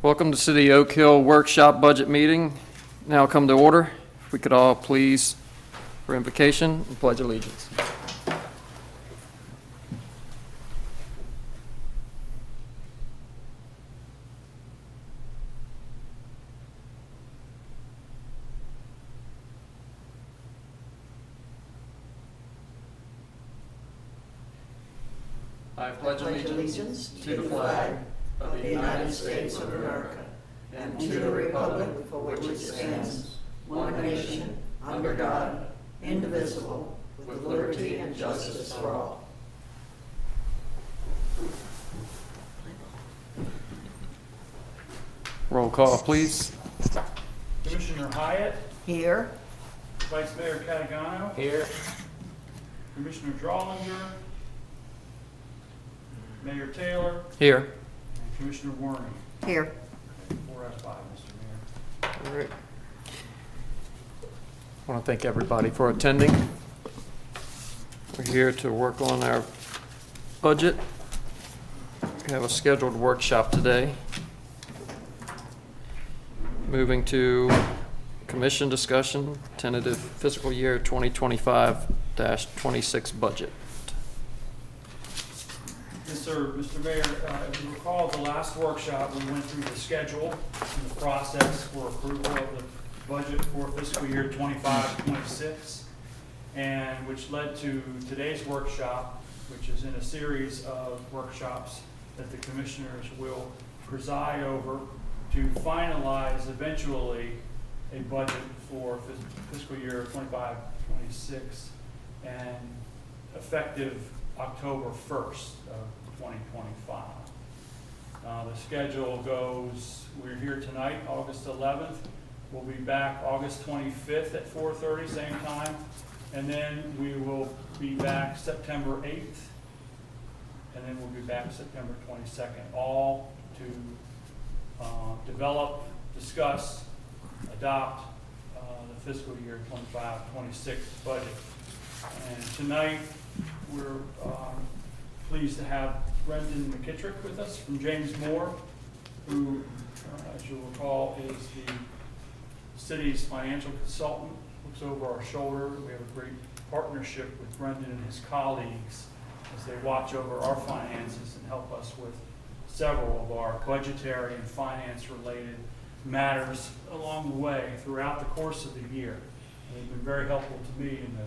Welcome to City Oak Hill Workshop Budget Meeting. Now come to order. If we could all please, for invocation and pledge allegiance. I pledge allegiance to the flag of the United States of America and to the republic for which it stands, one nation, under God, indivisible, with liberty and justice for all. Roll call, please. Commissioner Hyatt, Here. Vice Mayor Catagano, Here. Commissioner Drawlinger, Mayor Taylor, Here. and Commissioner Warren. Here. 4 out of 5, Mr. Mayor. All right. I want to thank everybody for attending. We're here to work on our budget. We have a scheduled workshop today. Moving to commission discussion, tentative fiscal year 2025-26 budget. Yes, sir. Mr. Mayor, if you recall, at the last workshop, we went through the schedule and the process for approval of the budget for fiscal year 25-26, and which led to today's workshop, which is in a series of workshops that the commissioners will preside over to finalize eventually a budget for fiscal year 25-26 and effective October 1st of 2025. The schedule goes, we're here tonight, August 11th. We'll be back August 25th at 4:30, same time. And then we will be back September 8th. And then we'll be back September 22nd, all to develop, discuss, adopt the fiscal year 25-26 budget. And tonight, we're pleased to have Brendan McKittrick with us from James Moore, who, as you'll recall, is the city's financial consultant, looks over our shoulder. We have a great partnership with Brendan and his colleagues as they watch over our finances and help us with several of our budgetary and finance-related matters along the way throughout the course of the year. And they've been very helpful to me in the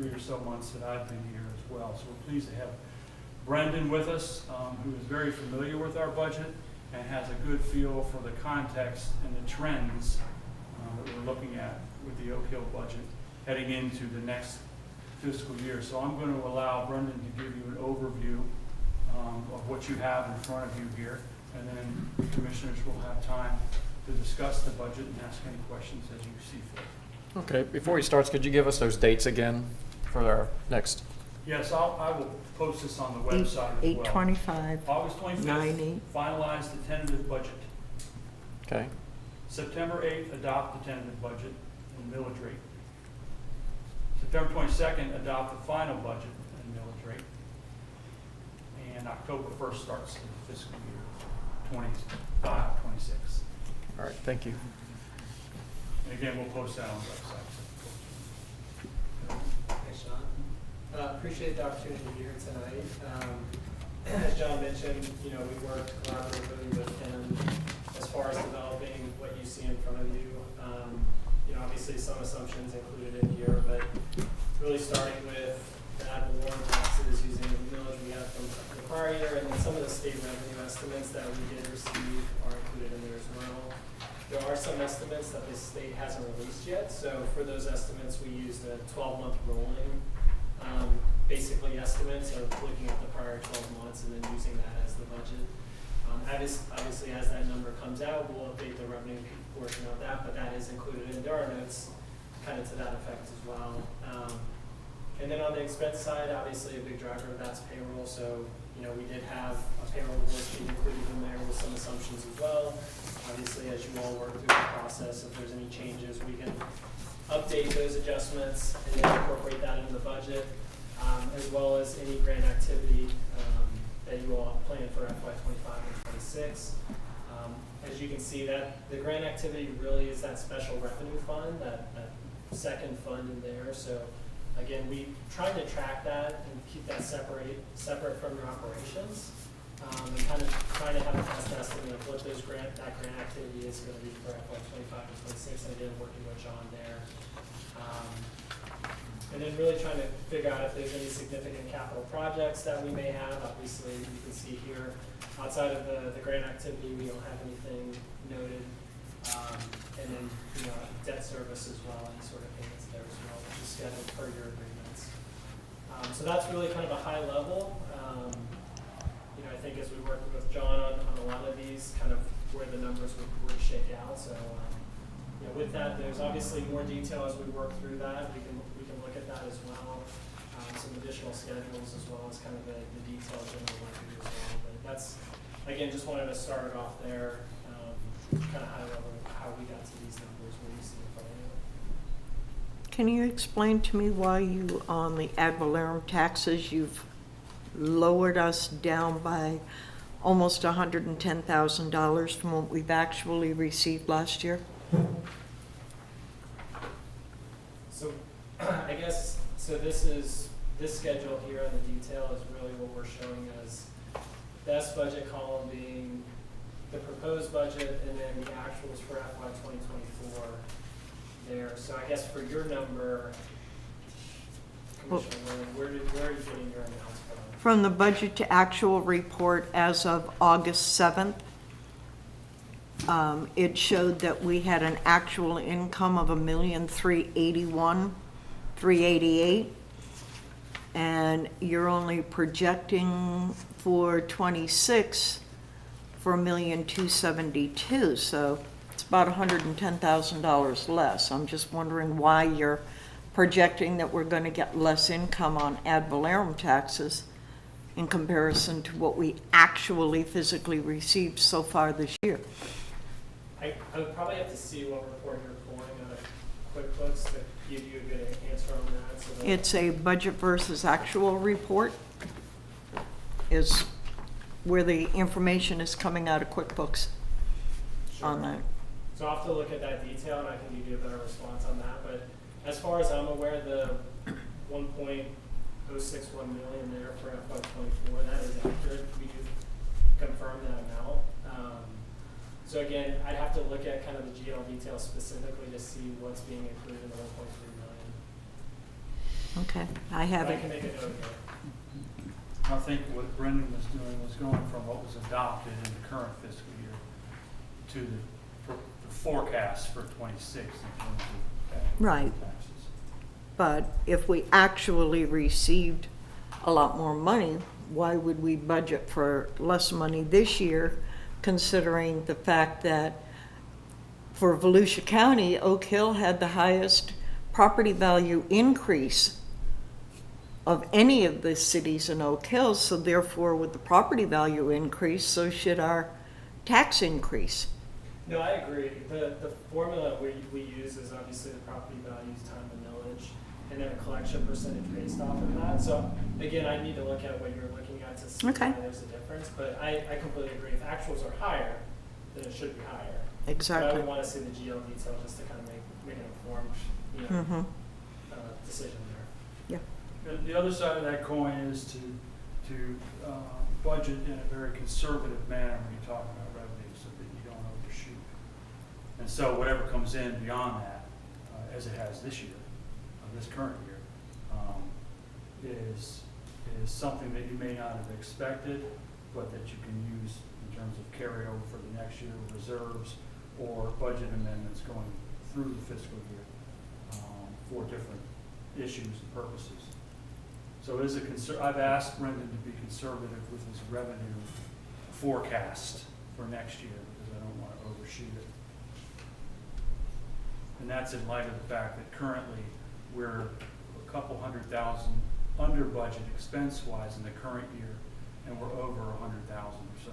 3 or so months that I've been here as well. So we're pleased to have Brendan with us, who is very familiar with our budget and has a good feel for the context and the trends that we're looking at with the Oak Hill budget heading into the next fiscal year. So I'm going to allow Brendan to give you an overview of what you have in front of you here, and then the commissioners will have time to discuss the budget and ask any questions as you see fit. Okay, before he starts, could you give us those dates again for our next? Yes, I will post this on the website as well. 8/25. August 25th, 9/8. finalize the tentative budget. Okay, September 8th, adopt the tentative budget and millage rate. September 22nd, adopt the final budget and millage rate. And October 1st starts the fiscal year 25-26. all right, thank you. And again, we'll post that on the website. Thanks, John. Appreciate the opportunity to be here tonight. As John mentioned, we worked collaboratively with him as far as developing what you see in front of you. Obviously some assumptions included in here, but really starting with the ad valorem taxes using the millage we had from the prior year, and then some of the state revenue estimates that we did receive are included in there as well. There are some estimates that the state hasn't released yet, so for those estimates we used a 12-month rolling, basically estimates of looking at the prior 12 months and then using that as the budget. Obviously, as that number comes out, we'll update the revenue portion of that, but that is included in there are notes kind of to that effect as well. And then on the expense side, obviously a big driver of that's payroll, so we did have a payroll worksheet included in there with some assumptions as well. Obviously, as you all work through the process, if there's any changes, we can update those adjustments and then incorporate that into the budget, as well as any grant activity that you all have planned for FY25 and 26. As you can see, that the grant activity really is that special revenue fund, that second fund in there. So again, we trying to track that and keep that separate from your operations, and kind of trying to have a best estimate of what that grant activity is going to be for FY25 to 26. And again, working with John there. And then really trying to figure out if there's any significant capital projects that we may have. Obviously, you can see here, outside of the grant activity, we don't have anything noted. And then, debt service as well, any sort of payments there as well, which is scheduled per your agreements. So that's really kind of a high level. I think as we work with John on a lot of these, kind of where the numbers would shake out. So, with that, there's obviously more detail as we work through that. We can look at that as well. Some additional schedules as well as kind of the details in the work as well. But that's, again, just wanted to start it off there, kind of high level how we got to these numbers where you see in front of you. Can you explain to me why you, on the ad valorem taxes, you've lowered us down by almost $110,000 from what we've actually received last year? So I guess, this schedule here in the detail is really what we're showing as best budget column being the proposed budget and then the actuals for FY 2024 there. So I guess for your number, Commissioner William, where are you getting your amounts from? From the budget to actual report as of August 7th, it showed that we had an actual income of $1,381,388, and you're only projecting for 26 for $1,272,000, so it's about $110,000 less. I'm just wondering why you're projecting that we're going to get less income on ad valorem taxes in comparison to what we actually physically received so far this year. I would probably have to see what report you're pulling out of QuickBooks to give you a good answer on that. So that It's a budget versus actual report is where the information is coming out of QuickBooks on that. So I'll have to look at that detail and I can give you a better response on that. But as far as I'm aware, the 1.061 million there for FY24, that is accurate. We do confirm that amount. So again, I'd have to look at kind of the GL details specifically to see what's being included in the 1.3 million. Okay, I have But I it. can make a note here. I think what Brendan was doing was going from what was adopted in the current fiscal year to the forecast for 26 in terms of Right. taxes. But if we actually received a lot more money, why would we budget for less money this year, considering the fact that for Volusia County, Oak Hill had the highest property value increase of any of the cities in Oak Hill, so therefore with the property value increase, so should our tax increase. No, I agree. The formula we use is obviously the property values time the millage, and then a collection percentage based off of that. So again, I need to look at what you're looking at to see Okay. why there's a difference. But I completely agree. If actuals are higher, then it should be higher. But I Exactly. would want to see the GL detail just to kind of make an informed Mm-hmm. decision there. The other side of that coin is to budget in a very conservative manner when you talk about revenue so that you don't overshoot. And so whatever comes in beyond that, as it has this year, this current year, is something that you may not have expected, but that you can use in terms of carryover for the next year, reserves, or budget amendments going through the fiscal year for different issues and purposes. So I've asked Brendan to be conservative with his revenue forecast for next year because I don't want to overshoot it. And that's in light of the fact that currently we're a couple $100,000 under budget expense-wise in the current year, and we're over $100,000 or so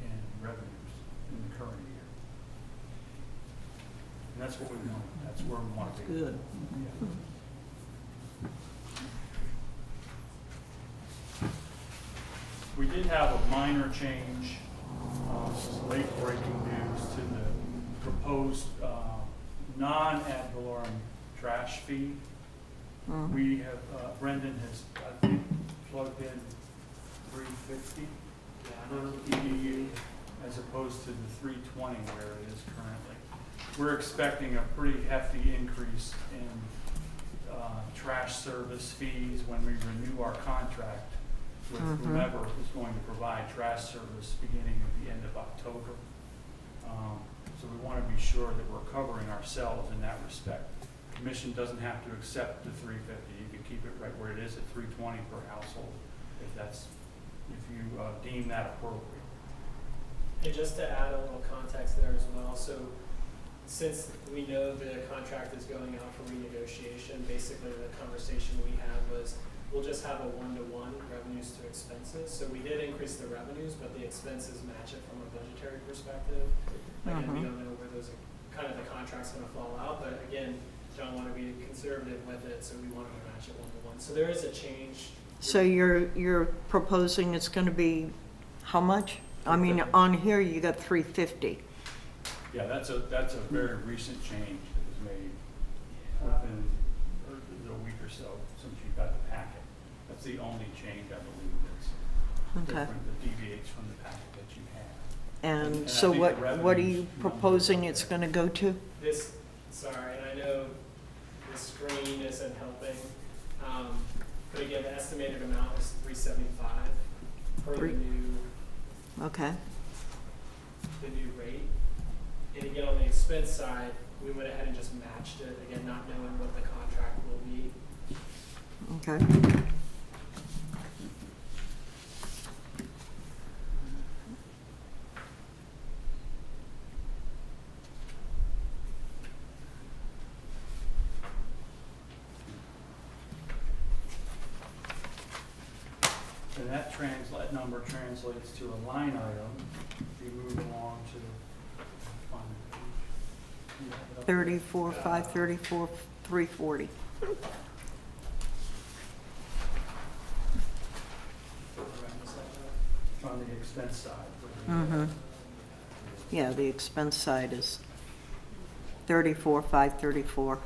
in revenues in the current year. And that's what we want. That's where we want to be. Good. Yeah. We did have a minor change this is late-breaking news to the proposed non-ad valorem trash fee. We have, Brendan has, I think, plugged in $3.50 per EDU as opposed to the $3.20 where it is currently. We're expecting a pretty hefty increase in trash service fees when we renew our contract with whomever is going to provide trash service beginning at the end of October. So we want to be sure that we're covering ourselves in that respect. Commission doesn't have to accept the $3.50. You can keep it right where it is at $3.20 per household if you deem that appropriate. And just to add a little context there as well, so since we know the contract is going out for renegotiation, basically the conversation we had was we'll just have a one-to-one revenues to expenses. So we did increase the revenues, but the expenses match it from a budgetary perspective. Again, we don't know where those kind of the contract's going to fall out, but again, don't want to be conservative with it, so we wanted to match it one-to-one. So there is a change. So you're proposing it's going to be how much? I mean, on here you got $3.50. Yeah, that's a very recent change that was made within a week or so since you got the packet. That's the only change, I believe, that's different, that deviates from the packet that you have. And I so think the what are revenues you proposing it's going to go to? This, sorry, and I know the screen isn't helping, but again, the estimated amount is $375 for the new Okay. rate. And again, on the expense side, we went ahead and just matched it, again, not knowing what the contract will be. Okay. And that number translates to a line item. If you move along to find the page. You have it up there. 34, 534, 340. On the expense side. Yeah, the expense side is 34, 534.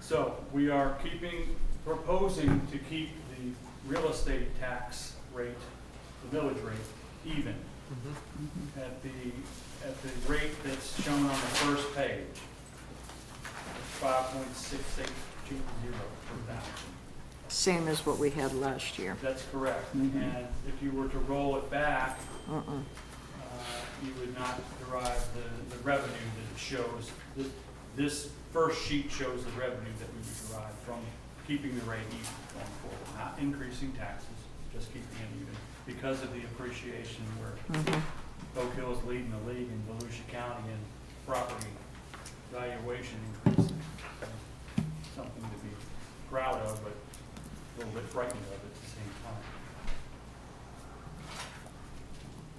So we are proposing to keep the real estate tax rate, the millage rate, even at the rate that's shown on the first page, 5.6820 per thousand. Same as what we had last year. That's correct. And if you were to roll it back, you would not derive the revenue that it shows. This first sheet shows the revenue that we would derive from keeping the rate even going forward, not increasing taxes, just keeping it even. Because of the appreciation where Oak Hill is leading the league in Volusia County in property valuation increases. Something to be proud of, but a little bit frightened of at the same time.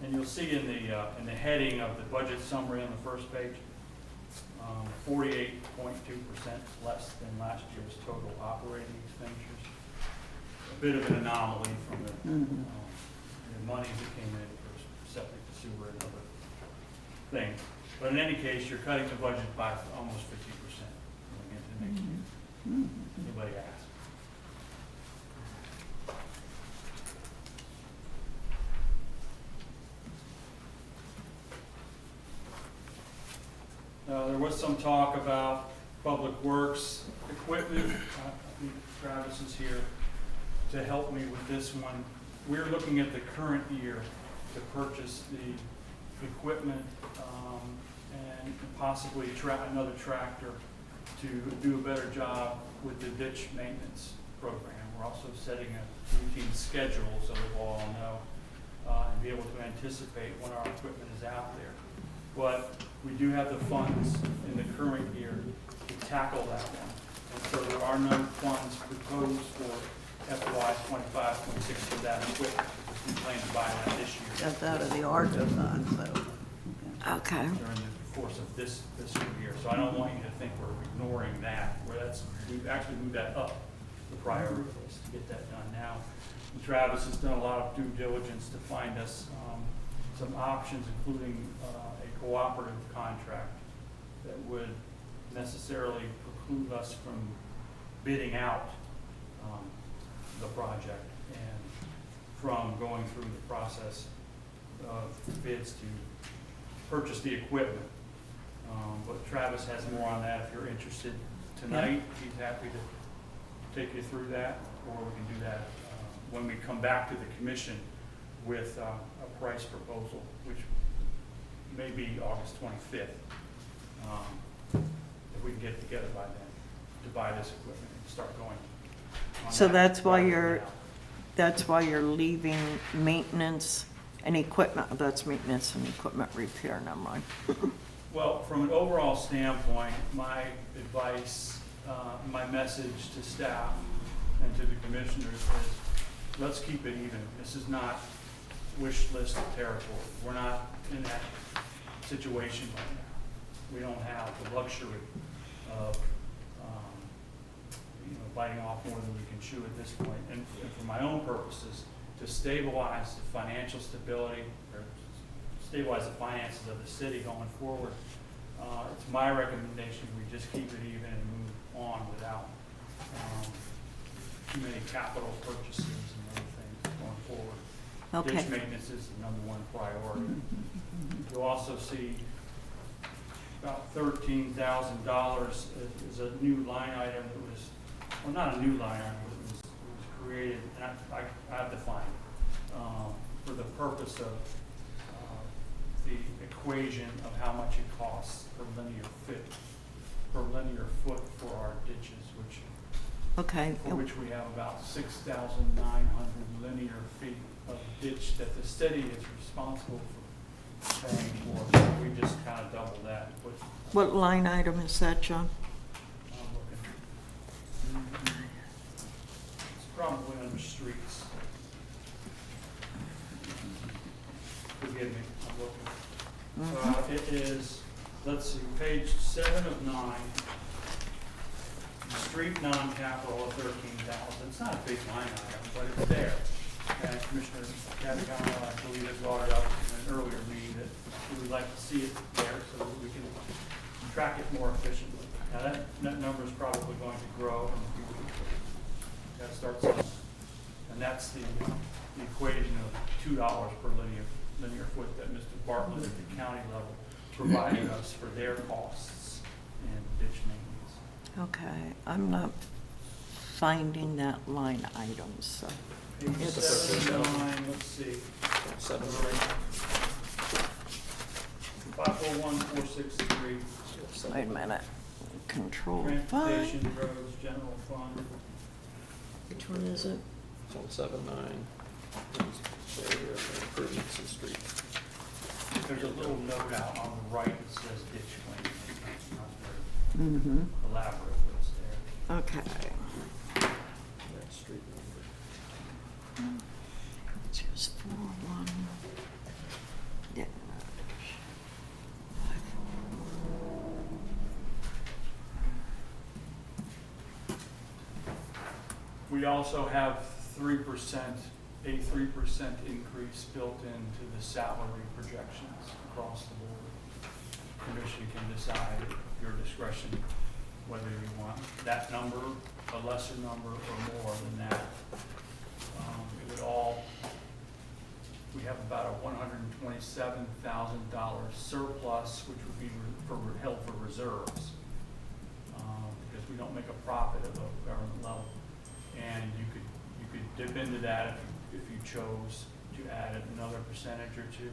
And you'll see in the heading of the budget summary on the first page, 48.2% less than last year's total operating expenditures. A bit of an anomaly from the monies that came in for septic to sewer and other things. But in any case, you're cutting the budget by almost 50%. Again, to make anybody ask. There was some talk about public works equipment. I think Travis is here to help me with this one. We're looking at the current year to purchase the equipment and possibly another tractor to do a better job with the ditch maintenance program. We're also setting a routine schedule so that we'll all know and be able to anticipate when our equipment is out there. But we do have the funds in the current year to tackle that one. And so there are no funds proposed for FY 25, 26 for that equipment. We plan to buy that this year That's out of the ARPA fund, so. Okay. during the course of this fiscal year. So I don't want you to think we're ignoring that, we've actually moved that up the priority list to get that done now. And Travis has done a lot of due diligence to find us some options, including a cooperative contract that would necessarily preclude us from bidding out the project and from going through the process of bids to purchase the equipment. But Travis has more on that if you're interested tonight. He's happy to take you through that, or we can do that when we come back to the commission with a price proposal, which may be August 25th. If we can get together by then to buy this equipment and start going. on So that that's why project you're, now. that's why you're leaving maintenance and equipment, that's maintenance and equipment repair, never mind. Well, from an overall standpoint, my advice, my message to staff and to the commissioners is, let's keep it even. This is not wish list territory. We're not in that situation right now. We don't have the luxury of, biting off more than we can chew at this point. And for my own purposes, to stabilize the financial stability, or stabilize the finances of the city going forward, it's my recommendation we just keep it even and move on without too many capital purchases and other things going forward. Okay. Ditch maintenance is the #1 priority. You'll also see about $13,000 is a new line item that was, well, not a new line item, but it was created, and I have defined for the purpose of the equation of how much it costs per linear foot for our ditches, Okay. for which we have about 6,900 linear feet of ditch that the city is responsible for paying for. So we just kind of double that. But What line item is that, John? I'm looking. It's probably under streets. Forgive me, I'm looking. It is, let's see, page 7 of 9. Street non-capital of 13,000. It's not a big line item, but it's there. And Commissioner Cavanagh, I believe, had brought it up in an earlier meeting that we would like to see it there so that we can track it more efficiently. Now that number is probably going to grow in the future. Got to start somewhere. And that's the equation of $2 per linear foot that Mr. Bartlett at the county level provided us for their costs in ditch maintenance. Okay, I'm not finding that line item, so. Page It's- 7, 9, let's see. 501,463. Wait a minute. Control fund. Transportation, roads, general fund. Which one is it? It's on 7-9. Improvements in streets. There's a little note out on the right that says ditch cleaning. It's not very Mm-hmm. elaborate, but it's there. Okay. That street number. It's just 4-1. Yeah. We also have a 3% increase built into the salary projections across the board. Commission can decide at your discretion whether you want that number, a lesser number, or more than that. It would all, we have about a $127,000 surplus, which would be held for reserves, because we don't make a profit at the government level. And you could dip into that if you chose to add another percentage or two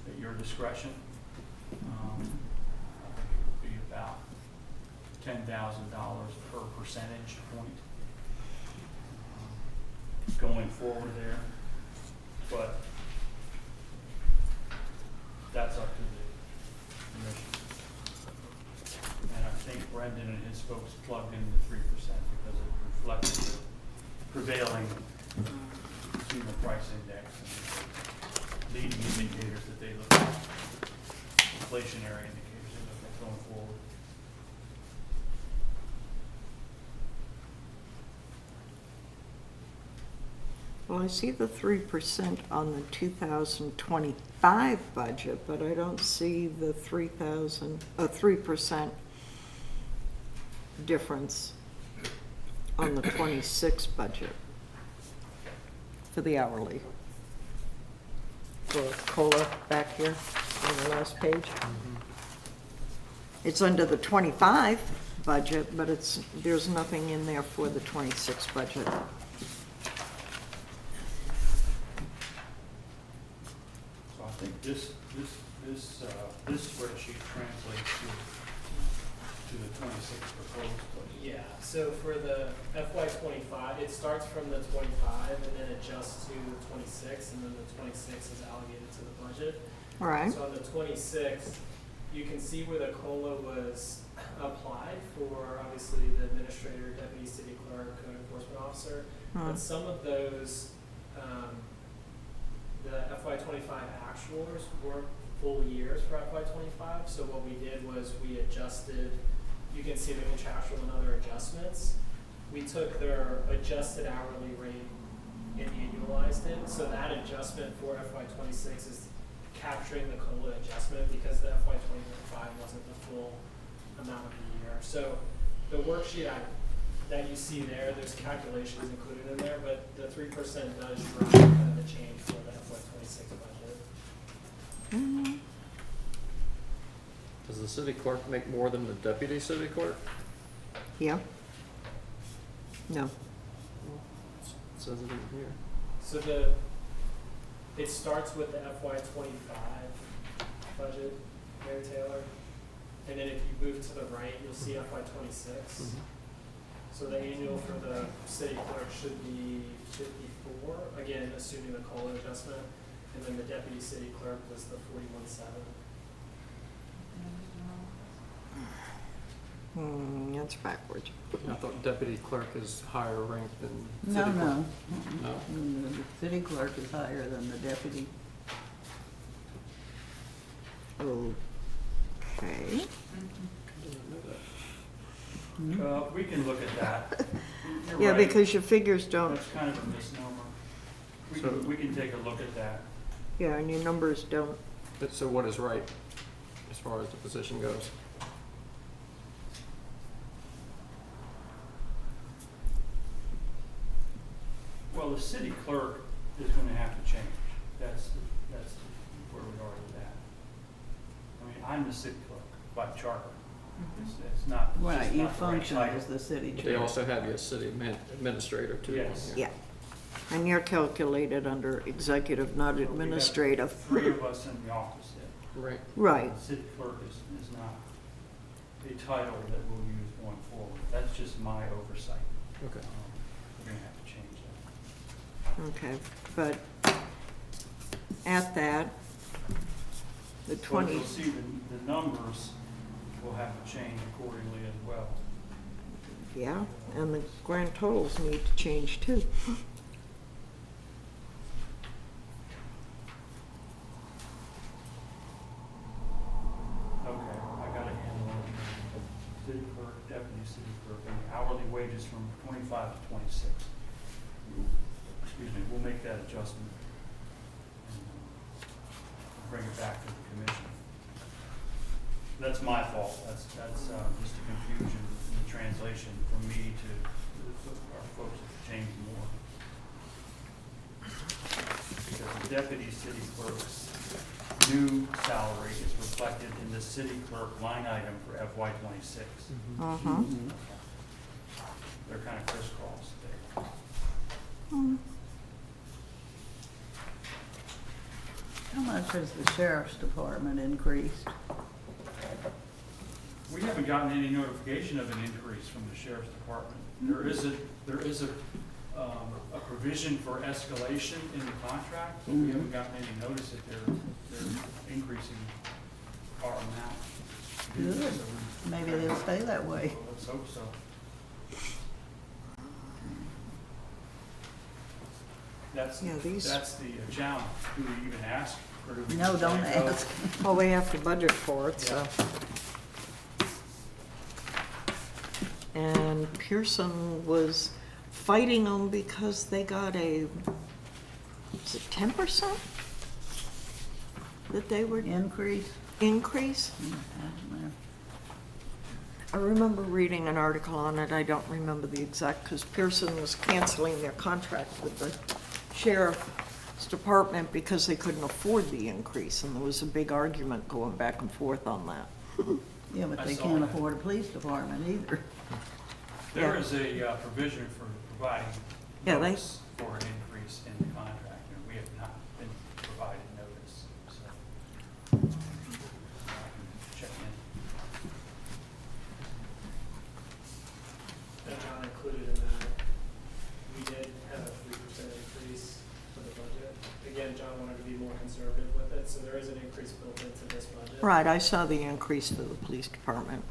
at your discretion. I think it would be about $10,000 per percentage point going forward there. But that's up to the commission. And I think Brendan and his folks plugged in the 3% because it reflected prevailing consumer price index and leading indicators that they look at, inflationary indicators they look at going forward. Well, I see the 3% on the 2025 budget, but I don't see the 3% difference on the 26 budget for the hourly. For COLA back here on the last page. It's under the 25 budget, but there's nothing in there for the 26 budget. So I think this spreadsheet translates to the 26 proposed budget. Yeah, so for the FY '25, it starts from the '25 and then adjusts to the '26, and then the '26 is allocated to the budget. All right. So on the '26, you can see where the COLA was applied for, obviously, the administrator, deputy city clerk, code enforcement officer. But some of those, the FY '25 actuals weren't full years for FY '25. So what we did was we adjusted, you can see the contractual and other adjustments. We took their adjusted hourly rate and annualized it. So that adjustment for FY '26 is capturing the COLA adjustment because the FY '25 wasn't the full amount of the year. So the worksheet that you see there, there's calculations included in there, but the 3% does drive kind of the change for the FY '26 budget. Does the city clerk make more than the deputy city clerk? Yeah? No. It says it in here. So it starts with the FY '25 budget, Mayor Taylor, and then if you move to the right, you'll see FY '26. So the annual for the city clerk should be 54, again, assuming the COLA adjustment, and then the deputy city clerk was the 41.7. That's backwards. I thought deputy clerk is higher ranked than No, city clerk. no. No? The city clerk is higher than the deputy. Okay. Didn't know that. We can look at that. You're Yeah, right. because your figures don't, That's kind of a misnomer. So- We can take a look at that. yeah, and your numbers don't. But so what is right as far as the position goes? Well, the city clerk is going to have to change. That's where we are with that. I mean, I'm the city clerk by charter. It's not. it's Right, just you not the right function title. as the city They chair. also have you as city administrator too. on Yes. here. Yeah. And you're calculated under executive, not So we have administrative. 3 of us in the office. Right. Right. The city clerk is not a title that we'll use going forward. That's just my oversight. Okay. We're going to have to change that. Okay, but at that, the So 20, you'll see the numbers will have to change accordingly as well. yeah, and the grand totals need to change too. Okay, I got a handle on it. City clerk, deputy city clerk, and hourly wages from 25 to 26. Excuse me, we'll make that adjustment. And bring it back to the commission. That's my fault. That's just a confusion in the translation from me to our folks at the James Moore. Because the deputy city clerk's new salary is reflected in the city clerk line item for FY '26. Uh-huh. They're kind of crisscrossed there. How much has the sheriff's department increased? We haven't gotten any notification of an increase from the sheriff's department. There is a provision for escalation in the contract, but we haven't gotten any notice that they're increasing our amount. Good. So Maybe they'll stay that way. let's hope so. That's, Yeah, these- that's the challenge. Do we even ask, or do we? No, just don't let it go? ask. Well, we have to budget for it, so. And Pearson was fighting them because they got a, was it 10%? That they were Increase? increase? I remember reading an article on it, I don't remember the exact, because Pearson was canceling their contract with the sheriff's department because they couldn't afford the increase, and there was a big argument going back and forth on that. Yeah, but I they saw can't that. afford a police department either. There Yeah. is a provision for providing Yeah, they- notice for an increase in the contract, and we have not been provided notice, so. I can check in. And John included in that, we did have a 3% increase for the budget. Again, John wanted to be more conservative with it, so there is an increase built into this budget. Right, I saw the increase for the police department.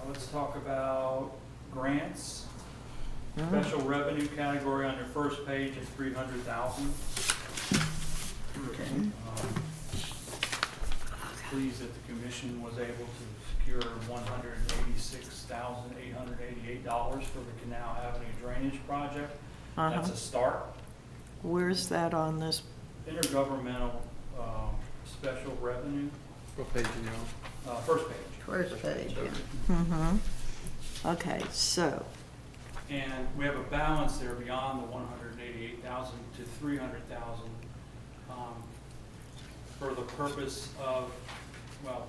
Let's talk about grants. Mhm. Special revenue category on your first page is 300,000. Okay. Pleased that the commission was able to secure $186,888 for the Canal Avenue Drainage Project. That's Uh-huh. a start. Where's that on this? Intergovernmental special revenue, What page are you on? first page. First page, yeah. Mm-hmm. Okay, so, And we have a balance there beyond the 188,000 to 300,000 for the purpose of, well,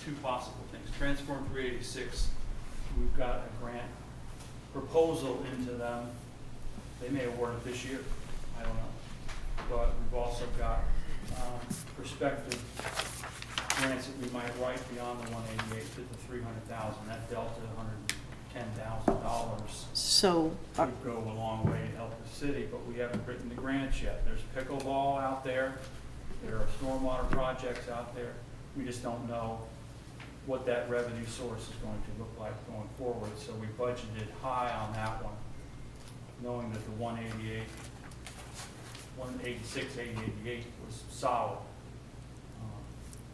two possible things. Transform 386, we've got a grant proposal into them. They may award it this year, I don't know. But we've also got prospective grants that we might write beyond the 188 to the 300,000. That delta, $110,000 so, would go a long way to help the city, but we haven't written the grants yet. There's pickleball out there, there are stormwater projects out there. We just don't know what that revenue source is going to look like going forward, so we budgeted high on that one, knowing that the 186, 888 was solid.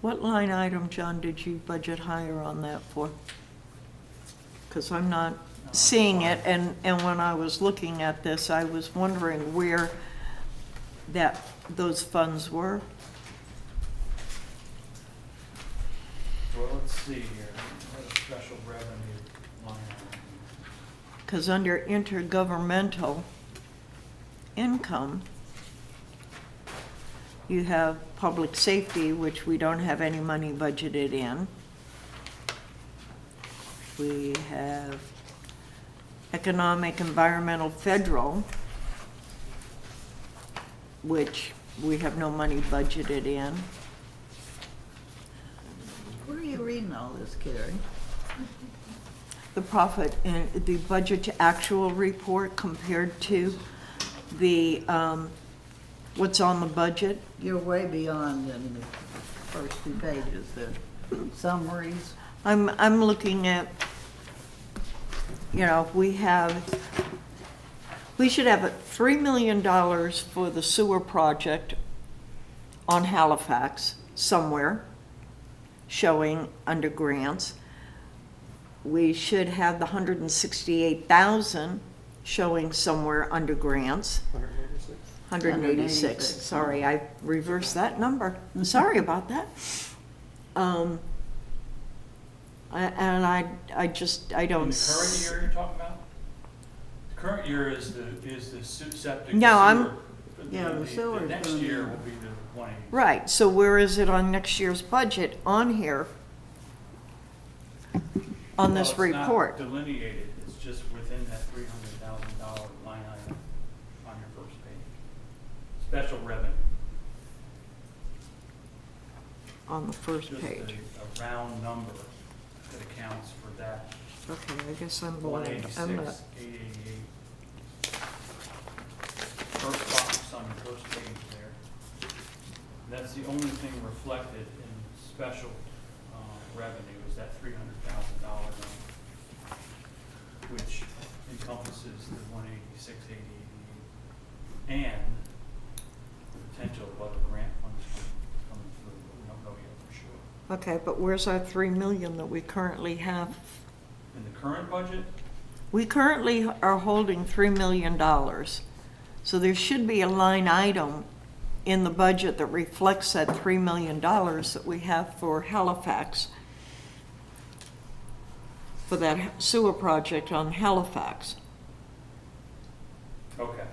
what line item, John, did you budget higher on that for? Because I'm not seeing it, and when I was looking at this, I was wondering where those funds were. Well, let's see here, what a special revenue line item. Because under intergovernmental income, you have public safety, which we don't have any money budgeted in. We have economic, environmental, federal, which we have no money budgeted in. Where are you reading all this, Carrie? The profit and the budget to actual report compared to the, what's on the budget. You're way beyond in the first two pages, the summaries. I'm looking at, you know, we should have $3 million for the sewer project on Halifax somewhere, showing under grants. We should have the 168,000 showing somewhere under grants. 186? 186, sorry, I reversed that number. I'm sorry about that. And I just, I In don't. the current year you're talking about? The current year is the septic. No, I'm- sewer. Yeah, the sewer The is next gonna be- year will be the 180. Right, so where is it on next year's budget on here? On this Well, it's not report? delineated, it's just within that $300,000 line item on your first page. Special revenue, On the first just page. a round number that accounts for that Okay, I guess I'm blind. 186, I'm not, 888. That's the only thing reflected in special revenue is that $300,000 number, which encompasses the 186,888 and the potential of other grant funds coming through, but we don't know yet for sure. Okay, but where's our 3 million that we currently have? In the current budget, We currently are holding $3 million. So there should be a line item in the budget that reflects that $3 million that we have for Halifax, for that sewer project on Halifax. okay.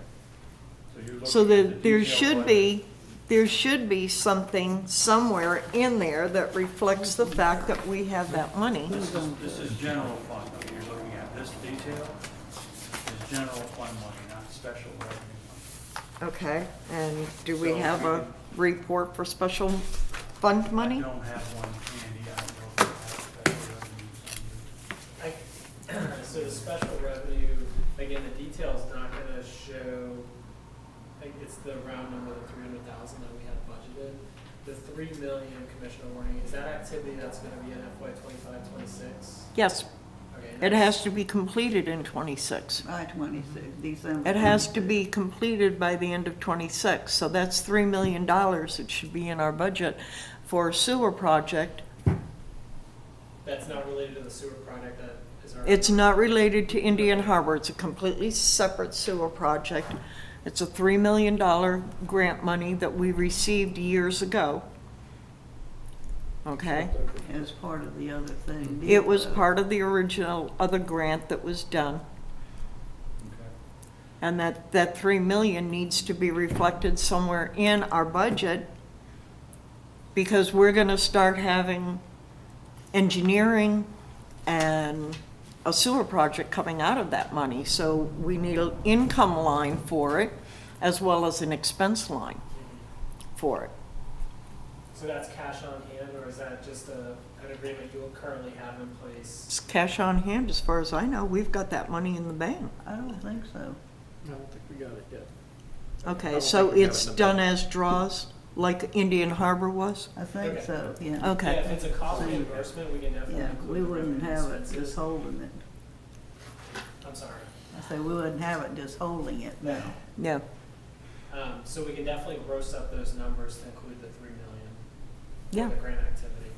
So you're So looking at that the there detailed should be something somewhere in there that reflects the fact that we have that money. This is general fund, that you're looking at. This detail is general fund money, not special revenue money. Okay, and do we So have we a can- report for special fund money? I don't have one handy, I don't know if I have special revenues on So the special revenue, again, the detail's not gonna show, like, it's the round number, the 300,000 that we had budgeted. The 3 million Commissioner Warning, is that activity that's gonna be in FY 25, 26? Yes, Okay, and it that's- has to be completed in '26. By 26, December. It has to 26. be completed by the end of '26, so that's $3 million that should be in our budget for a sewer project. That's not related to the sewer project that is our. It's not related to Indian Harbor, it's a completely separate sewer project. It's a $3 million grant money that we received years ago. Okay? As part of the other thing. It was part of the original other grant that was done. it. Okay. And that 3 million needs to be reflected somewhere in our budget because we're gonna start having engineering and a sewer project coming out of that money. So we need an income line for it as well as an expense line for it. So that's cash on hand, or is that just an agreement you will currently have in place? It's cash on hand as far as I know. We've got that money in the bank. I don't think so. I don't think we got it yet. I Okay, don't so think we have it's it in the done bank. as draws like Indian Harbor was? I think Okay. so, yeah. Yeah, Okay. if it's a cost reimbursement, we can definitely Yeah, include we the wouldn't revenue have it expenses. just holding it. I'm sorry. I say we wouldn't have it just holding it, no. Yeah. So we can definitely gross up those numbers to include the 3 million. Yeah. For the grant activity.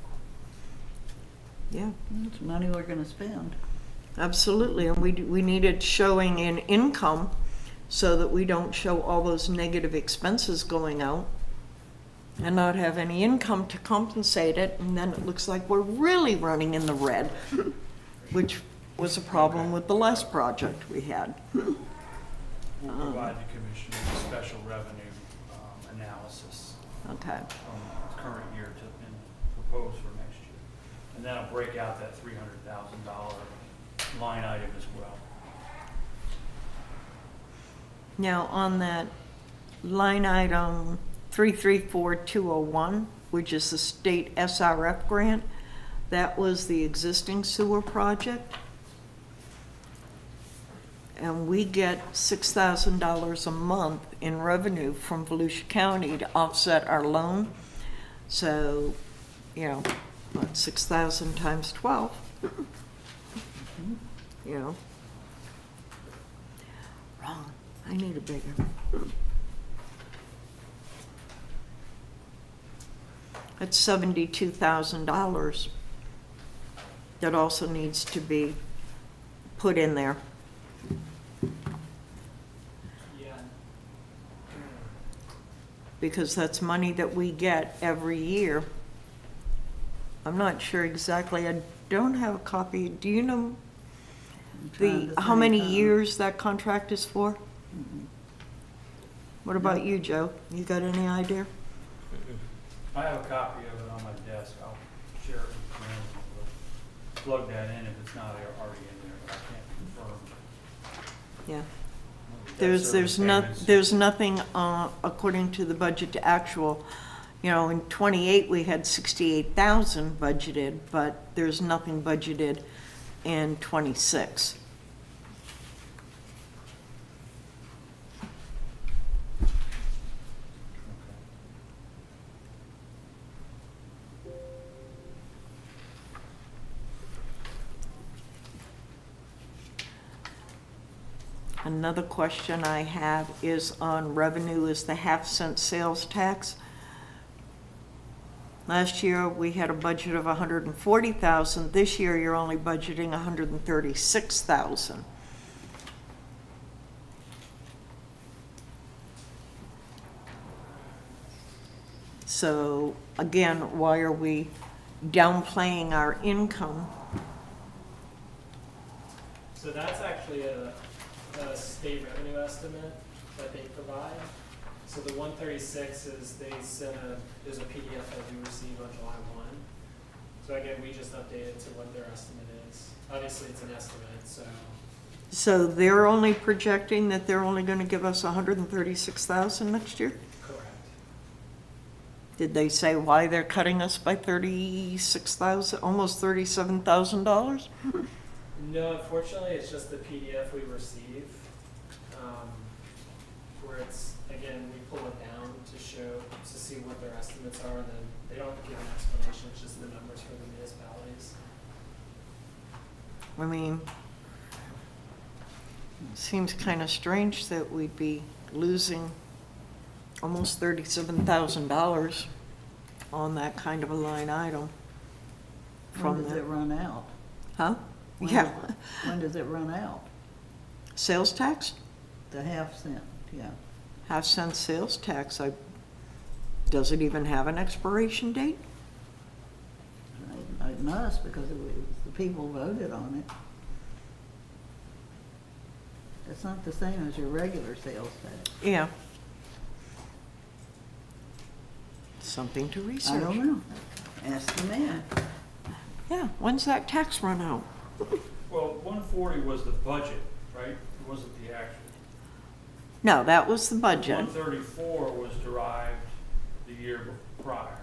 Yeah. It's money we're gonna spend. Absolutely, and we need it showing in income so that we don't show all those negative expenses going out and not have any income to compensate it, and then it looks like we're really running in the red, which was a problem with the last project we had. We'll provide the commission with a special revenue analysis Okay, from current year to, and proposed for next year. And that'll break out that $300,000 line item as well. now on that line item 334201, which is the state SRF grant, that was the existing sewer project. And we get $6,000 a month in revenue from Volusia County to offset our loan. So, you know, what, 6,000 times 12? You know. Wrong, I need a bigger. That's $72,000 that also needs to be put in there. Yeah. Because that's money that we get every year. I'm not sure exactly, I don't have a copy, do you know I'm trying to how many think, years that contract is for? Mhm. What about you, Joe? You got any idea? I have a copy of it on my desk. I'll share it with Brandon. We'll plug that in if it's not already in there, but I can't confirm. Yeah. Debt There's service payments. nothing, according to the budget to actual, you know, in '28, we had 68,000 budgeted, but there's nothing budgeted in '26. Another question I have is on revenue is the half-cent sales tax. Last year, we had a budget of $140,000. This year, you're only budgeting $136,000. So again, why are we downplaying our income? So that's actually a state revenue estimate that they provide. So the 136 is there's a PDF that we received on July 1. So again, we just update it to what their estimate is. Obviously, it's an estimate, so. So they're only projecting that they're only gonna give us $136,000 next year? Correct. Did they say why they're cutting us by $36,000, almost $37,000? No, unfortunately, it's just the PDF we receive, where it's, again, we pull it down to see what their estimates are, and then they don't give an explanation, it's just the numbers for the municipalities. I mean, it seems kind of strange that we'd be losing almost $37,000 on that kind of a line item When from does it the, run out? huh? When Yeah, does- When does it run out? sales tax, The half-cent, yeah. half-cent sales tax, does it even have an expiration date? It must, because the people voted on it. It's not the same as your regular sales tax. Yeah. Something to research. I don't know. Ask the man. Yeah, when's that tax run out? Well, 140 was the budget, right? It wasn't the actual. No, that was the budget. 134 was derived the year prior.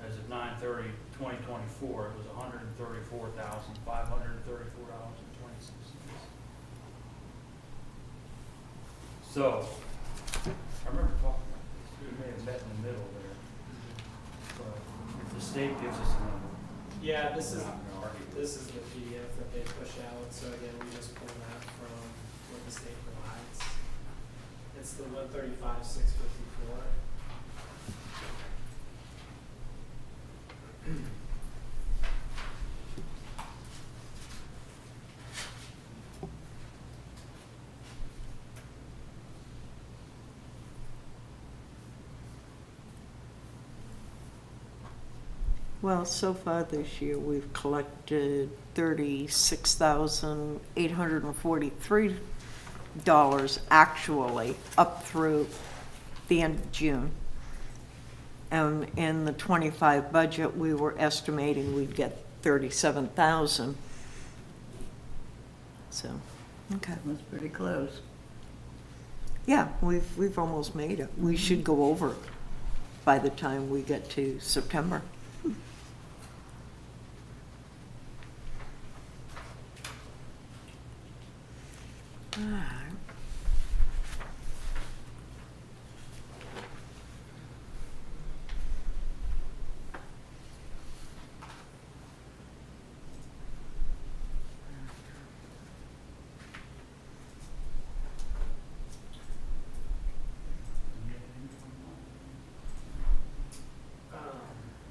As of 9/30/2024, it was $134,534.26. So, I remember talking about this, we may have met in the middle there. But if the state gives us a number. Yeah, this is we're not gonna argue. This is the PDF that they push out, so again, we just pull that from what the state provides. It's the 135,654. Well, so far this year, we've collected $36,843 actually up through the end of June. And in the 25 budget, we were estimating we'd get 37,000. So, okay. That's pretty close. Yeah, we've almost made it. We should go over it by the time we get to September. All right.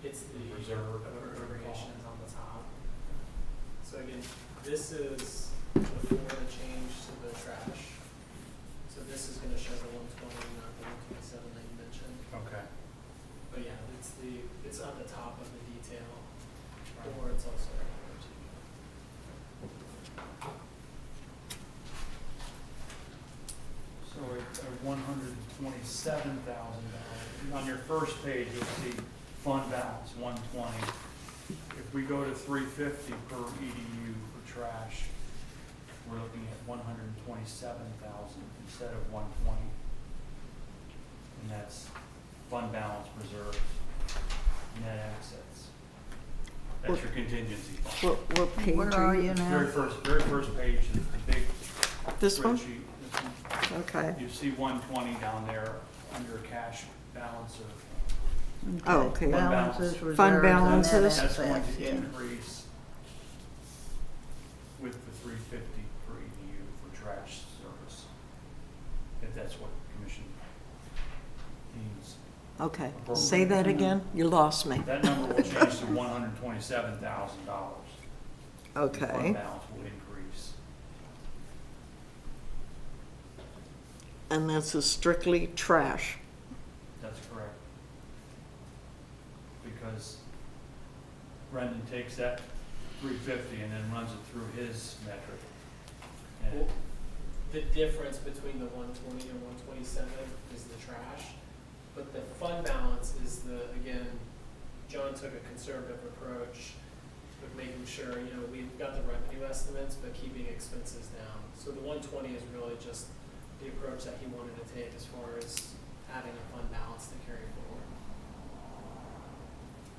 It's the Reserve. appropriations on the top. So again, this is before the change to the trash. So this is gonna show the 120, not the 127 that you mentioned. Okay. But yeah, it's on the top of the detail, or it's also right here too. So at $127,000, on your first page, you'll see fund balance, 120. If we go to 350 per EDU for trash, we're looking at 127,000 instead of 120. And that's fund balance, reserves, net assets. That's your contingency fund. What page Where are you Very now? first page is the big This one? spreadsheet. This one. Okay. You see 120 down there under cash balance or Oh, okay. Balances, balance. Fund reserves, and net balances. that's going assets, to yeah. increase with the 350 per EDU for trash service, if that's what the commission deems. Okay, say that again? You lost me. That number will change to $127,000. The Okay. fund balance will increase. And this is strictly trash. That's correct. Because Brendan takes that 350 and then runs it through his metric. And Well, the difference between the 120 and 127 is the trash, but the fund balance is again, John took a conservative approach of making sure, we've got the revenue estimates, but keeping expenses down. So the 120 is really just the approach that he wanted to take as far as having a fund balance to carry forward.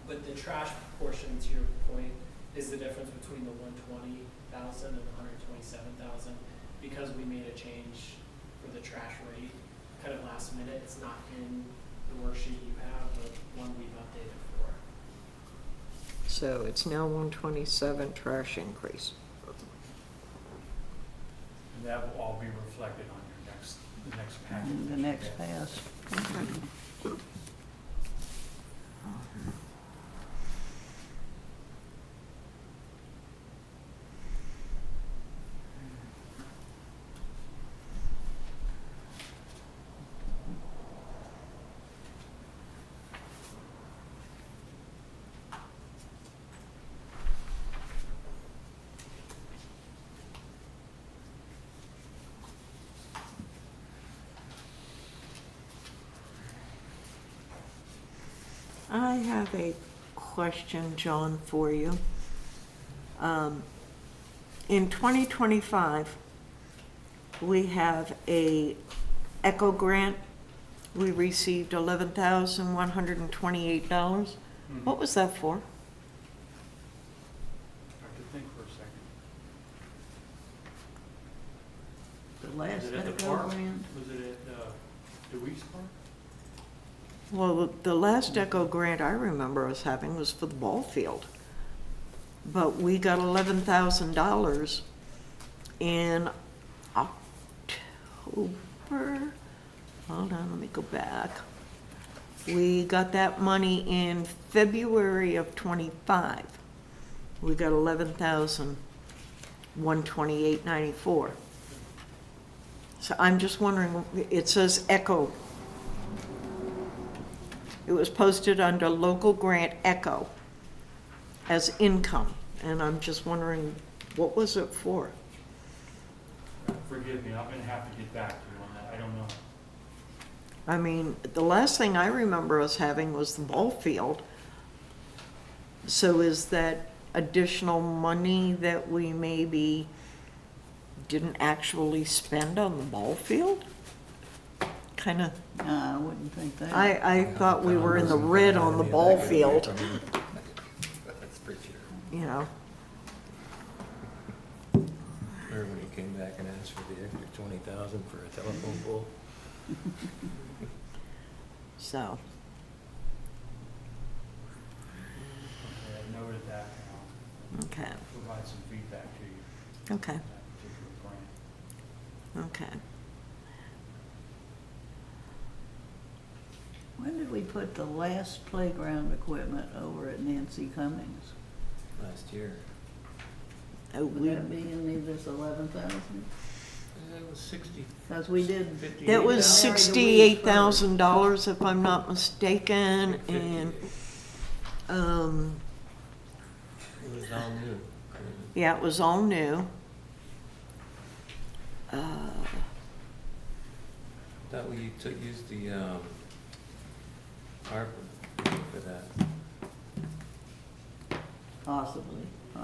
But the trash portion, to your point, is the difference between the 120,000 and the 127,000, because we made a change for the trash rate, kind of last minute. It's not in the worksheet you have, but one we've updated for. So it's now 127 trash increase. and that will all be reflected on the next package. In the that you next get. pass. I have a question, John, for you. In 2025, we have a ECHO grant. We received $11,128. Mhm. What was that for? I have to think for a second. The last Was it at the ECHO park? grant. Was it at Deweese Park? Well, the last ECHO grant I remember us having was for the ball field. But we got $11,000 in October. Hold on, let me go back. We got that money in February of '25. We got $11,128.94. So I'm just wondering, it says ECHO. It was posted under local grant ECHO as income, and I'm just wondering, what was it for? Forgive me, I'm gonna have to get back to you on that, I don't know. I mean, the last thing I remember us having was the ball field. So is that additional money that we maybe didn't actually spend on the ball field? Kind of, No, I wouldn't think that. I thought we were in the red on the ball field, That's pretty sure. you know. Remember when he came back and asked for the extra 20,000 for a telephone pole? So, Okay, I noted that, and okay, I'll provide some feedback to you okay, on that particular grant. okay. When did we put the last playground equipment over at Nancy Cummings? Last year. Oh, Would we, that be in this 11,000? It was 60. Because we did. that was $68,000 if I'm not mistaken, and, It was all new. yeah, it was all new. Thought we used the ARPA for that. Possibly, yeah.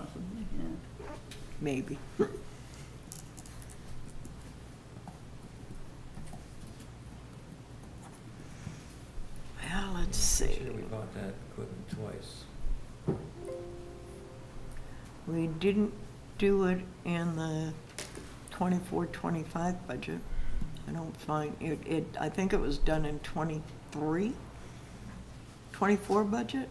Maybe. Well, let's see. Pretty sure we bought that equipment twice. We didn't do it in the 24-25 budget. I don't find, I think it was done in 23, 24 budget?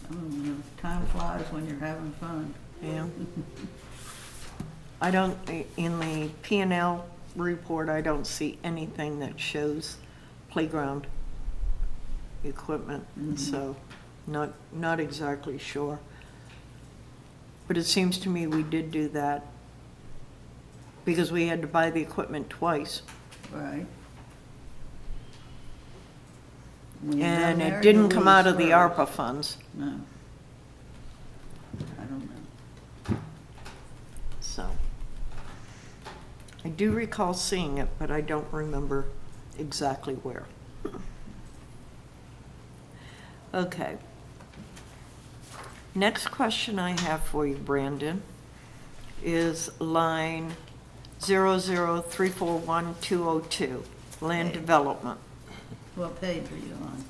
I don't know, time flies when you're having fun. Yeah. I don't, in the P and L report, I don't see anything that shows playground equipment, so not exactly sure. But it seems to me we did do that because we had to buy the equipment twice. Right. When you're And down there, it didn't you come lose out of the first. ARPA funds, No. I don't know. so. I do recall seeing it, but I don't remember exactly where. Okay. Next question I have for you, Brandon, is line 00341-202, land Okay. development. What page are you on?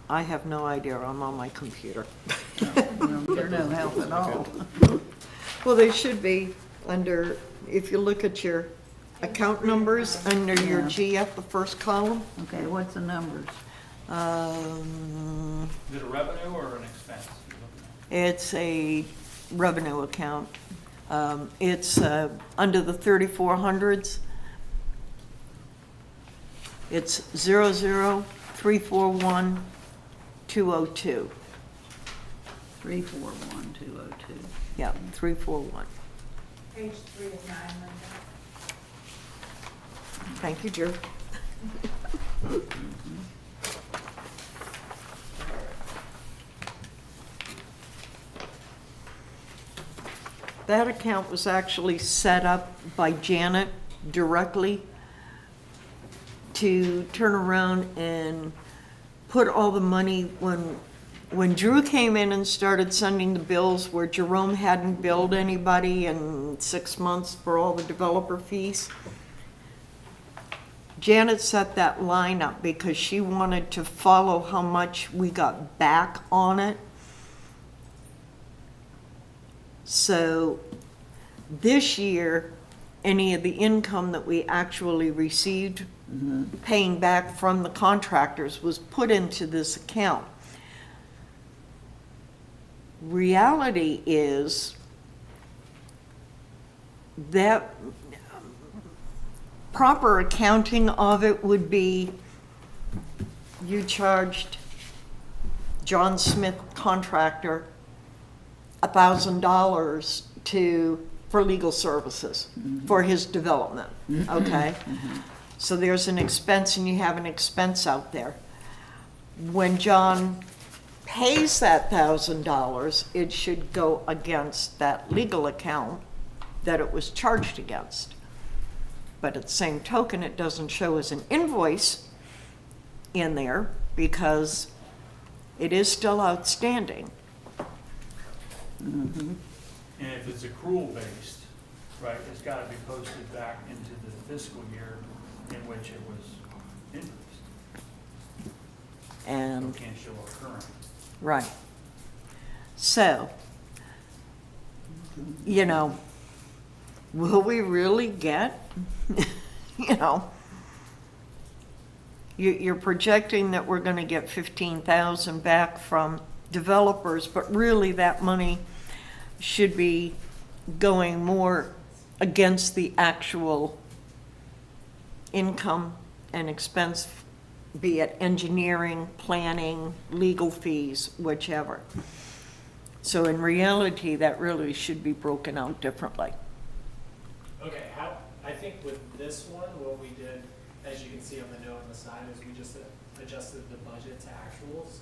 I have no idea, I'm on my computer. You're no help at all. Well, they should be under, if you look at your account numbers, under your Yeah. G at the first column. Okay, what's the numbers? Is it a revenue or an expense you're looking at? It's a revenue account. It's under the 3400s. It's 00341-202. 341202. Yeah, 341. Page 3 of 9, Linda. Thank you, Drew. That account was actually set up by Janet directly to turn around and put all the money when Drew came in and started sending the bills where Jerome hadn't billed anybody in 6 months for all the developer fees. Janet set that line up because she wanted to follow how much we got back on it. So this year, any of the income that we actually received paying back from the contractors was put into this account. Reality is that proper accounting of it would be you charged John Smith contractor $1,000 for legal services for his development, okay? So there's an expense and you have an expense out there. When John pays that $1,000, it should go against that legal account that it was charged against. But at the same token, it doesn't show as an invoice in there because it is still outstanding. And if it's accrual-based, right, it's got to be posted back into the fiscal year in which it was invoiced. And You can't show a current. right. So, you know, will we really get, you know, you're projecting that we're going to get 15,000 back from developers, but really that money should be going more against the actual income and expense, be it engineering, planning, legal fees, whichever. So in reality, that really should be broken out differently. Okay, I think with this one, what we did, as you can see on the note on the side, is we just adjusted the budget to actuals.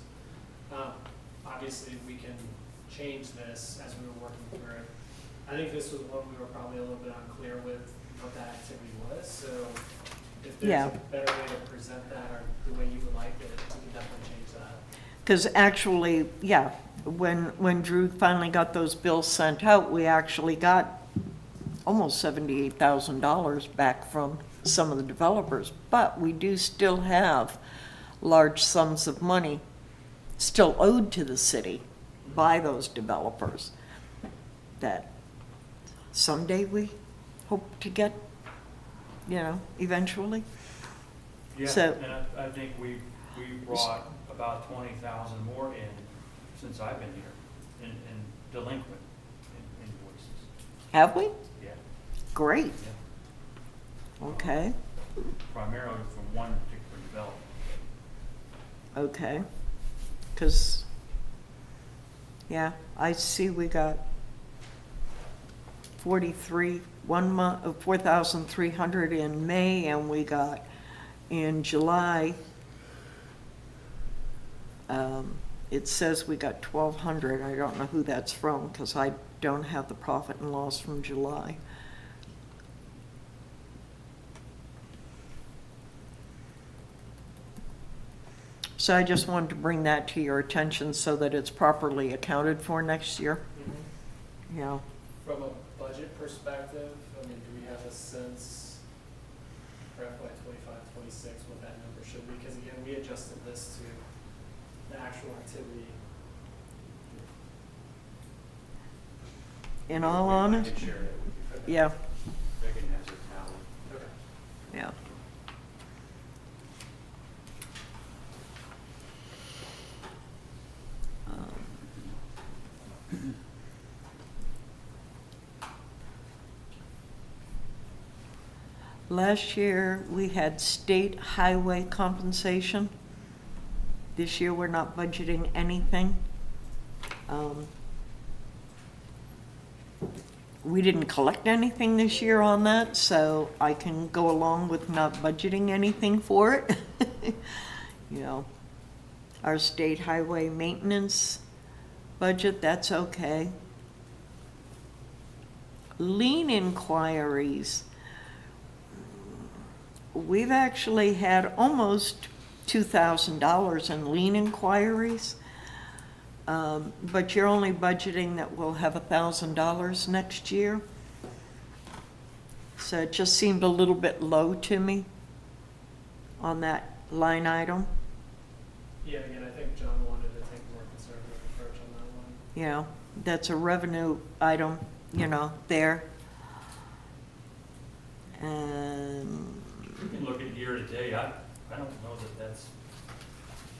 Obviously, we can change this as we were working through it. I think this was one we were probably a little bit unclear with what that activity was, so if there's Yeah. a better way to present that or the way you would like it, we can definitely change that. Because actually, yeah, when Drew finally got those bills sent out, we actually got almost $78,000 back from some of the developers. But we do still have large sums of money still owed to the city by those developers that someday we hope to get, you know, eventually. Yeah, So- and I think we brought about 20,000 more in since I've been here in delinquent invoices. Have we? Yeah, Great. yeah. Okay, Primarily from one particular development. okay. Because, yeah, I see we got 43, 1 month, 4,300 in May, and we got in July, it says we got 1,200. I don't know who that's from, because I don't have the profit and loss from July. So I just wanted to bring that to your attention so that it's properly accounted for next year. Mhm. You know, From a budget perspective, I mean, do we have a sense for FY 25, 26 what that number should be? Because again, we adjusted this to the actual activity. in all I honesty, can share it with you. yeah, Megan has it now. Okay. yeah. Last year, we had state highway compensation. This year, we're not budgeting anything. We didn't collect anything this year on that, so I can go along with not budgeting anything for it. You know, our state highway maintenance budget, that's okay. Lien inquiries. We've actually had almost $2,000 in lien inquiries, but you're only budgeting that we'll have $1,000 next year. So it just seemed a little bit low to me on that line item. Yeah, again, I think John wanted to take a more conservative approach on that one. You know, that's a revenue item, you know, there. And You can look at year to date. I don't know that that's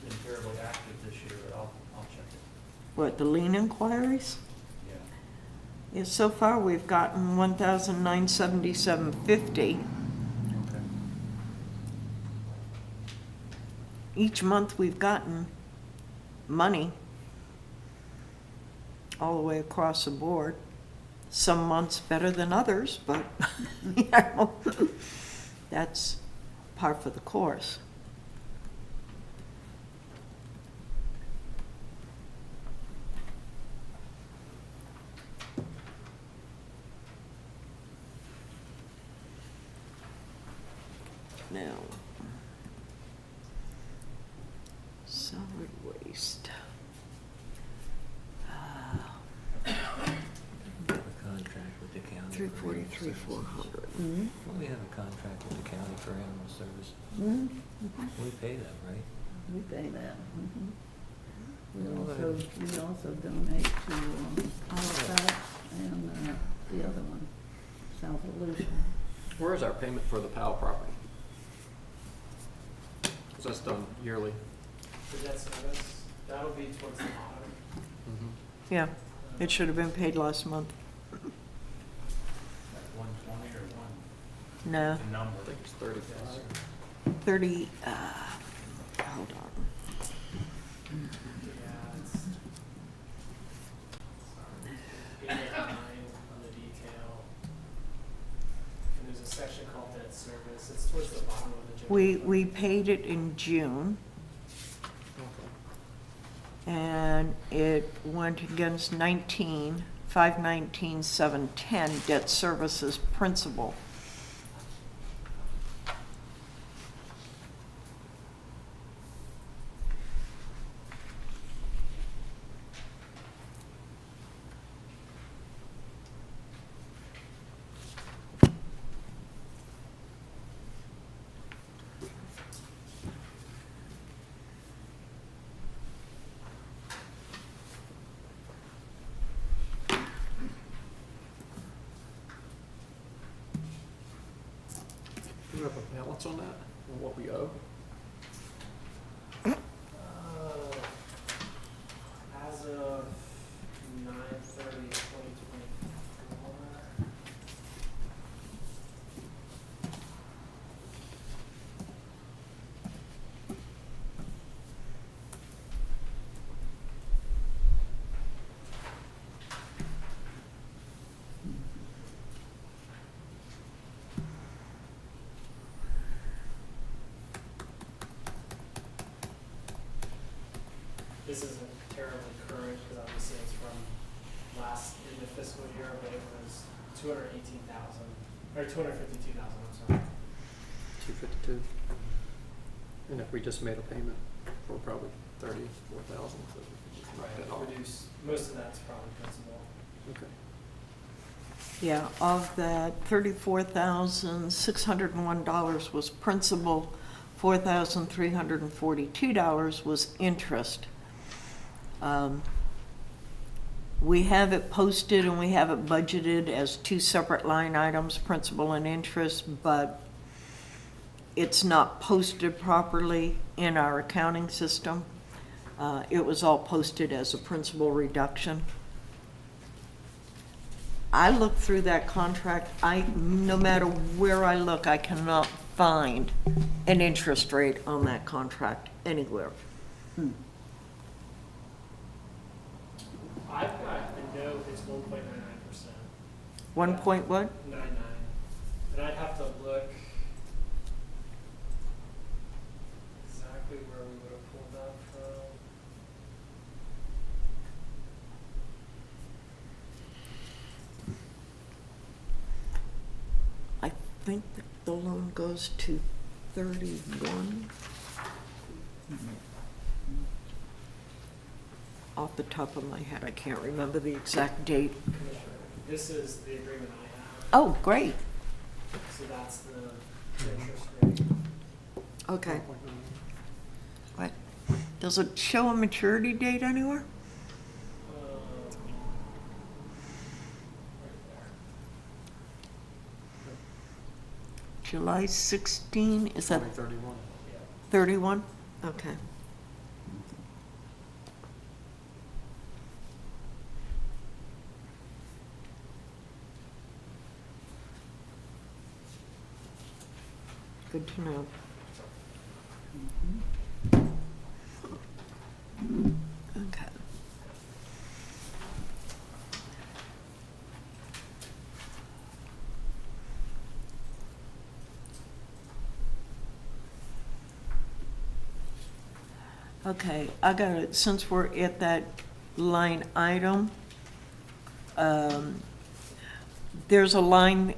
been terribly active this year, but I'll check it. what, the lien inquiries? Yeah. Yeah, so far, we've gotten 1,977.50. Okay. Each month, we've gotten money all the way across the board. Some months better than others, but, you know, that's par for the course. Now, solid waste. A contract with the county. for 343, animal services. 400. Well, we have a contract with the county for animal service. We pay them, right? We pay that. We Well, also donate to Halifax and the other one, South Aleutian. Where is our payment for the Powell property? 'Cause that's done yearly. The debt service, that'll be towards the bottom. Yeah, it should have been paid last month. Like 120 or one No, number. I think it's 30,000. 30, hold on. Yeah, it's, sorry, 889 on the detail. And there's a section called debt service, it's towards the bottom of the general. We paid it in June, and it went against 519,710 debt services principal. Do you have a balance on that, on what we owe? As of 9/30/2024, this isn't terribly current, because obviously it's from last, in the fiscal year, but it was 218,000, or 252,000, I'm sorry. 252. And if we just made a payment for probably 34,000, so we can knock that off. Reduce, most of that's probably principal. Okay. Yeah, of that $34,601 was principal, $4,342 was interest. We have it posted and we have it budgeted as two separate line items, principal and interest, but it's not posted properly in our accounting system. It was all posted as a principal reduction. I looked through that contract, no matter where I look, I cannot find an interest rate on that contract anywhere. I've got a note, it's 1.99%. 1 point what? 99. And I'd have to look exactly where we would have pulled that from. I think that the loan goes to 31. Off the top of my head, I can't remember the exact date. Commissioner, this is the agreement I have. Oh, great, So that's the interest rate. okay. What? Does it show a maturity date anywhere? Right there. July 16, is that 2031. Yeah. 31? Okay. Good to know. Okay. Okay, I got it, since we're at that line item, there's a line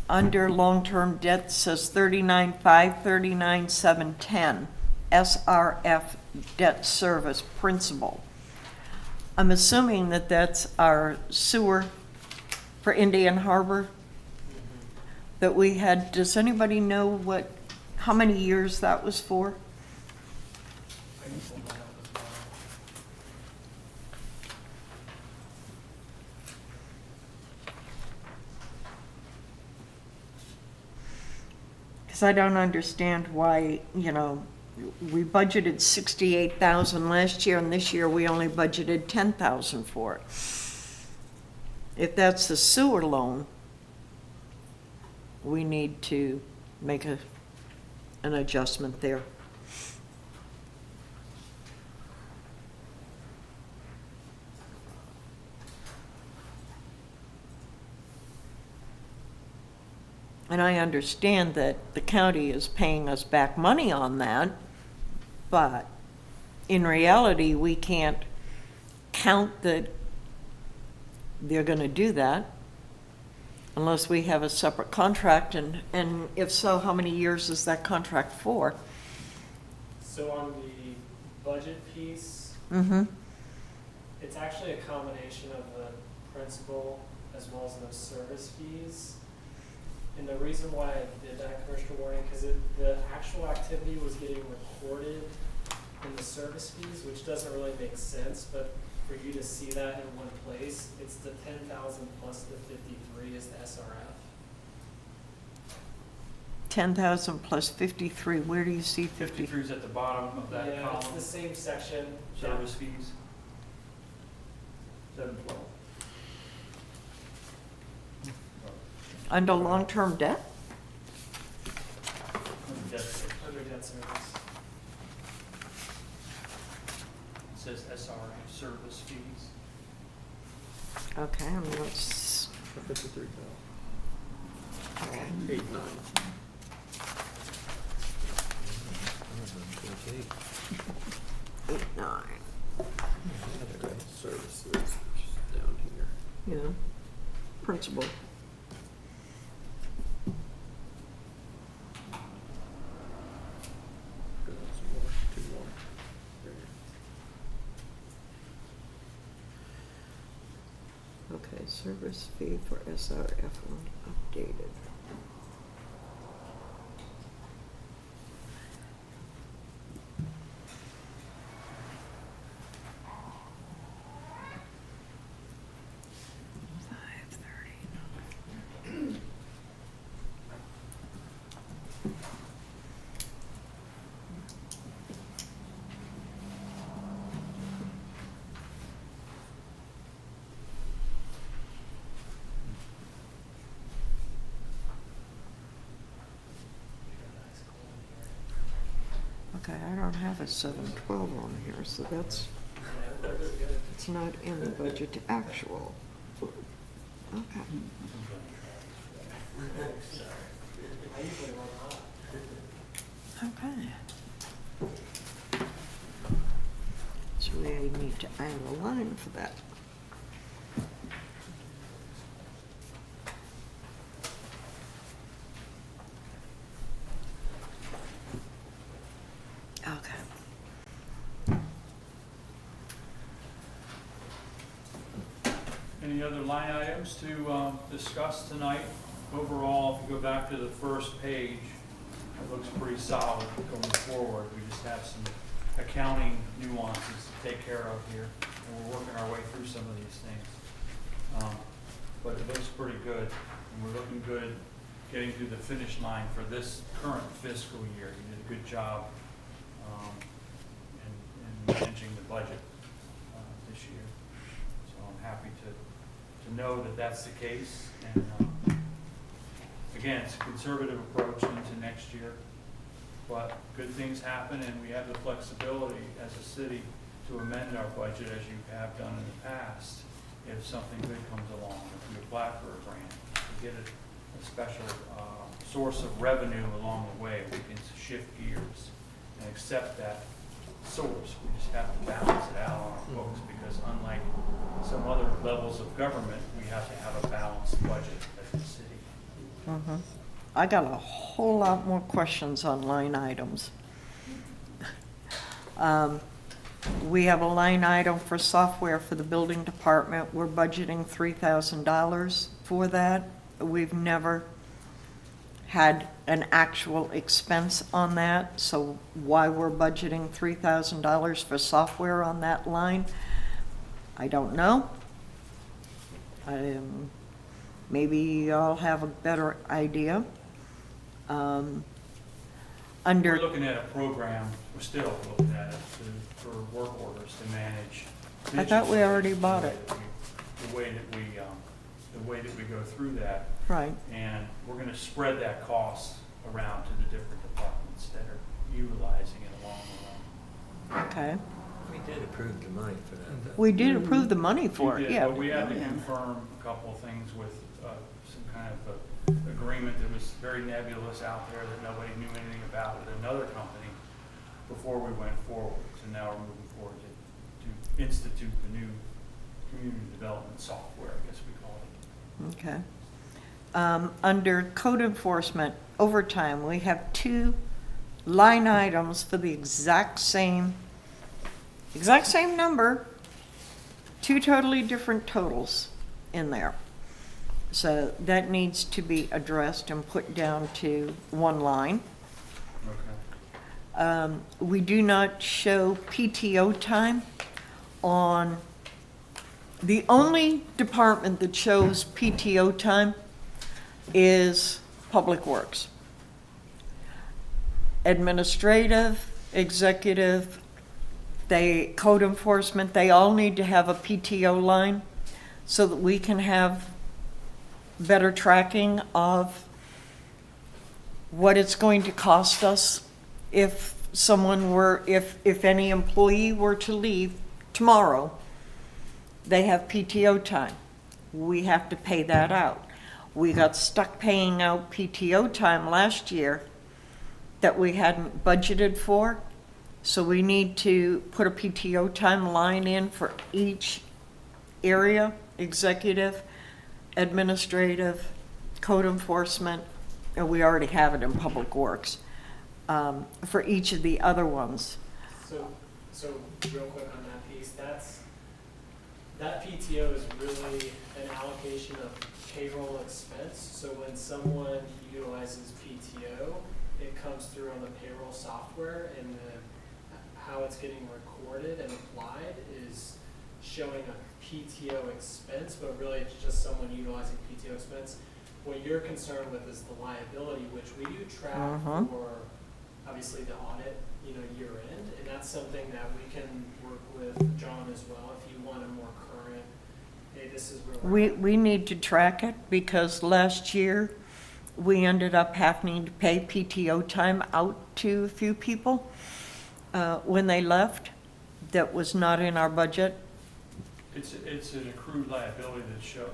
under long-term debt says 39,500, 39,710, SRF debt service principal. I'm assuming that that's our sewer for Indian Harbor that we had. Does anybody know how many years that was for? I can pull that up as well. Because I don't understand why, we budgeted 68,000 last year, and this year we only budgeted 10,000 for it. If that's the sewer loan, we need to make an adjustment there. And I understand that the county is paying us back money on that, but in reality, we can't count that they're gonna do that unless we have a separate contract, and if so, how many years is that contract for? So on the budget piece, Mm-hmm. it's actually a combination of the principal as well as those service fees. And the reason why I did that, Commissioner Warning, because the actual activity was getting recorded in the service fees, which doesn't really make sense, but for you to see that in one place, it's the 10,000 plus the 53 is the SRF. 10,000 plus 53, where do you see 50? 53 is at the bottom of that Yeah, it's column. the same section. Service fees. 712. Under long-term debt? That's- Under debt service. It says SRF service fees. Okay, and let's, For 53,000. okay. 89. 28. 8, 9. principal. Good, some more, two more. There you Okay, service fee for SRF updated. Okay, I don't have a 712 on here, so that's, it's not in the budget to actual. Okay. I usually run hot. Okay. So we need to add a line for that. Okay. Any other line items to discuss tonight? Overall, if you go back to the first page, it looks pretty solid going forward. We just have some accounting nuances to take care of here, and we're working our way through some of these things. But it looks pretty good, and we're looking good getting to the finish line for this current fiscal year. You did a good job in managing the budget this year. So I'm happy to know that that's the case. And again, it's a conservative approach into next year, but good things happen, and we have the flexibility as a city to amend our budget as you have done in the past if something good comes along, if we apply for a grant, to get a special source of revenue along the way. We can shift gears and accept that source. We just have to balance it out on our books, because unlike some other levels of government, we have to have a balanced budget as a city. Mhm. I got a whole lot more questions on line items. We have a line item for software for the building department. We're budgeting $3,000 for that. We've never had an actual expense on that, so why we're budgeting $3,000 for software on that line, I don't know. Maybe y'all have a better idea. We're Under, looking at a program, we're still looking at it for work orders to manage. I thought we already bought it. The way that we go through that, right, and we're gonna spread that cost around to the different departments that are utilizing it along the way. okay. We did approve the money for that, though. We did approve the money for We it, did, yeah. but we had to Yeah. confirm a couple of things with some kind of agreement that was very nebulous out there that nobody knew anything about with another company before we went forward. So now we're moving forward to institute the new community development software, I guess we call it. Okay. Under code enforcement, overtime, we have two line items for the exact same number, two totally different totals in there. So that needs to be addressed and put down to one line. Okay. We do not show PTO time on, the only department that shows PTO time is Public Works. Administrative, executive, code enforcement, they all need to have a PTO line so that we can have better tracking of what it's going to cost us if if any employee were to leave tomorrow. They have PTO time. We have to pay that out. We got stuck paying out PTO time last year that we hadn't budgeted for. So we need to put a PTO time line in for each area, executive, administrative, code enforcement, and we already have it in public works, for each of the other ones. So real quick on that piece, that PTO is really an allocation of payroll expense. So when someone utilizes PTO, it comes through on the payroll software, and how it's getting recorded and applied is showing a PTO expense, but really it's just someone utilizing PTO expense. What you're concerned with is the liability, which we do track for, obviously, the audit, year end, and that's something that we can work with John as well if you want a more current, hey, this is where we're at. We need to track it because last year, we ended up having to pay PTO time out to a few people when they left. That was not in our budget. It's an accrued liability that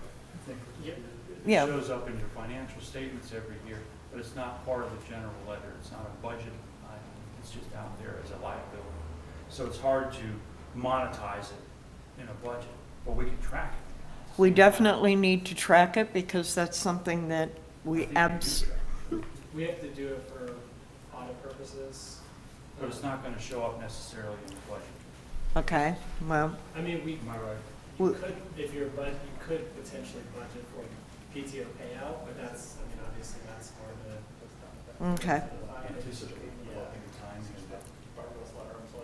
Yep. Yeah. shows up in your financial statements every year, but it's not part of the general ledger. It's not a budget item. It's just out there as a liability. So it's hard to monetize it in a budget, but we can track it. We definitely need to track it because that's something that we I think We have to do it for audit purposes. But it's not gonna show up necessarily in the budget. okay, well, I mean, Am I right? you we- could, if you're you could potentially budget for PTO payout, but that's, obviously that's hard to. okay. Anticipate developing the timing of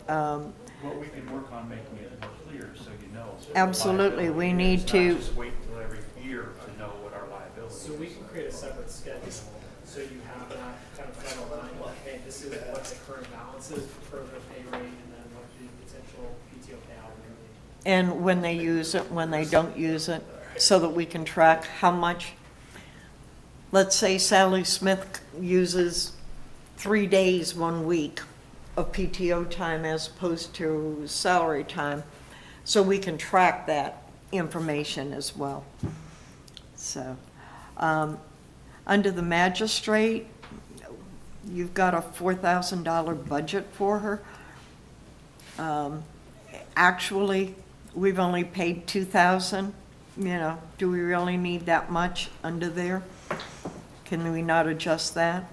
that. Um, Well, we can work on making it more clear so you know. what the Absolutely, we liability need is, to- Not just wait until every year to know what our liability is. So we can create a separate schedule, so you have that kind of final line, like, hey, this is what the current balance is for the pay rate, and then what the potential PTO payout would be. And when they use it, when they don't use it, so that we can track how much. Let's say Sally Smith uses 3 days 1 week of PTO time as opposed to salary time, so we can track that information as well. So, under the magistrate, you've got a $4,000 budget for her. Actually, we've only paid $2,000, do we really need that much under there? Can we not adjust that?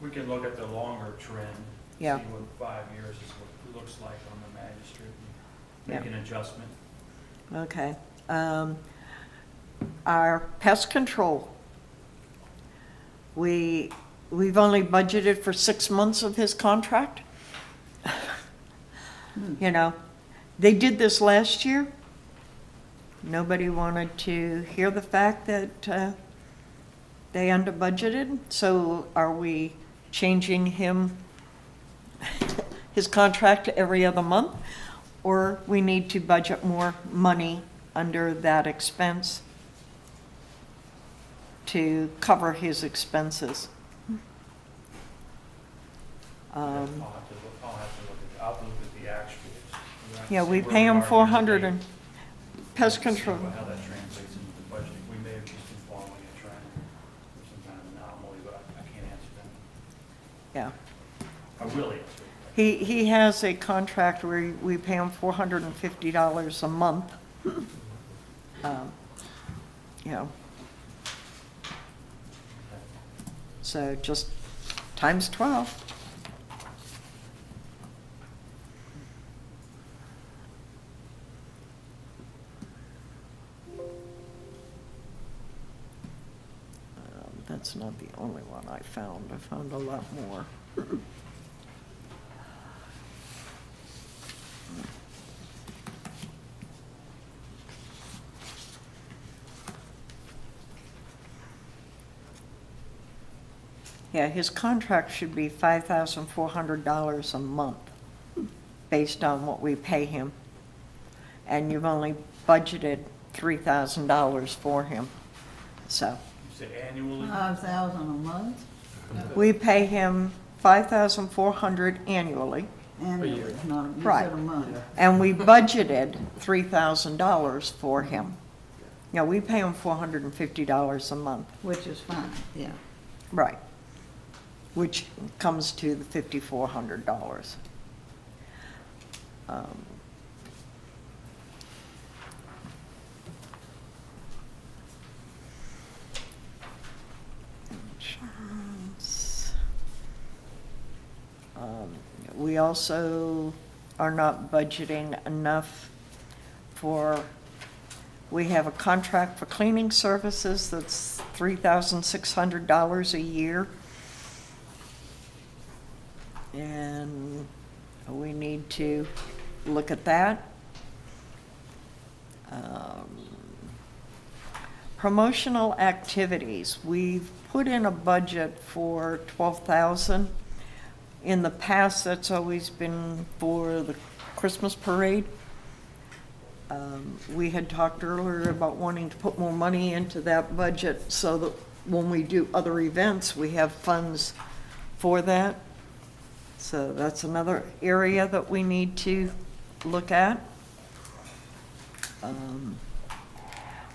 We can look at the longer trend. Yeah. See what 5 years is what it looks like on the magistrate, and make Yeah. an adjustment. Okay. Our pest control, we've only budgeted for 6 months of his contract. They did this last year. Nobody wanted to hear the fact that they under budgeted. So are we changing his contract every other month? Or we need to budget more money under that expense to cover his expenses? I'll have to look I'll look at the actuals. Yeah, we See where pay him are 400 year-to-date. and pest See control. How that translates into the budget. We may have just been following a trend or some kind of anomaly, but I can't answer that. Yeah. I will answer it. He has a contract where we pay him $450 a month. So just times 12. That's not the only one I found. I found a lot more. Yeah, his contract should be $5,400 a month, based on what we pay him. And you've only budgeted $3,000 for him, so. You said annually? 5,000 a month We pay him $5,400 annually, annually, not, you Right. said a month. and we budgeted $3,000 for him. Yeah, we pay him $450 a month, Which is fine, yeah. right, which comes to the $5,400. Um, Insurance. We also are not budgeting enough for, we have a contract for cleaning services that's $3,600 a year. And we need to look at that. Promotional activities, we've put in a budget for 12,000. In the past, that's always been for the Christmas parade. We had talked earlier about wanting to put more money into that budget so that when we do other events, we have funds for that. So that's another area that we need to look at.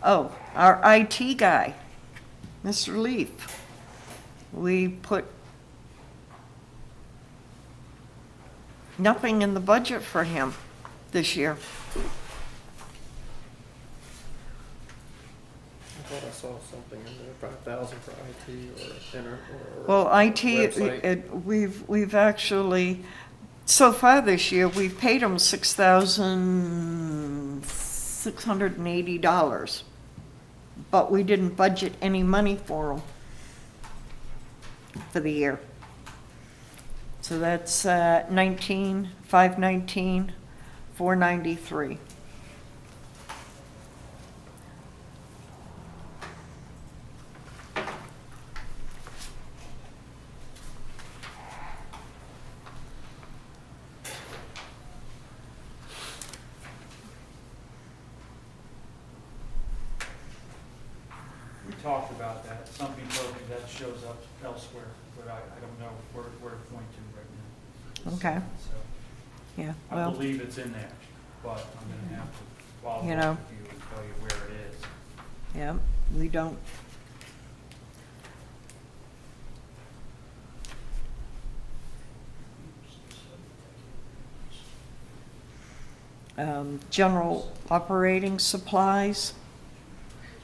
Oh, our IT guy, Mr. Leaf. We put nothing in the budget for him this year. I thought I saw something in there, 5,000 for IT or Well, IT, website. we've actually, so far this year, we've paid him $6,680, but we didn't budget any money for him for the year. So that's 519, 493. We talked about that. Somebody told me that shows up elsewhere, but I don't know where to point to right now. Okay. So Yeah, I well, believe it's in there, but I'm gonna have to follow You up know. with you and tell you where it is. yeah, we don't. General operating supplies,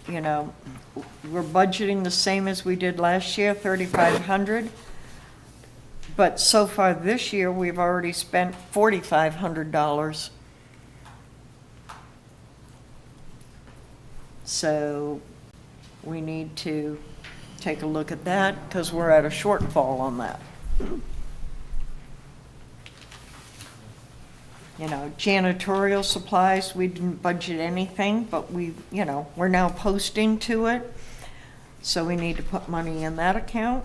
you know, we're budgeting the same as we did last year, 3,500. But so far this year, we've already spent $4,500. So we need to take a look at that because we're at a shortfall on that. You know, janitorial supplies, we didn't budget anything, but we, you know, we're now posting to it. So we need to put money in that account.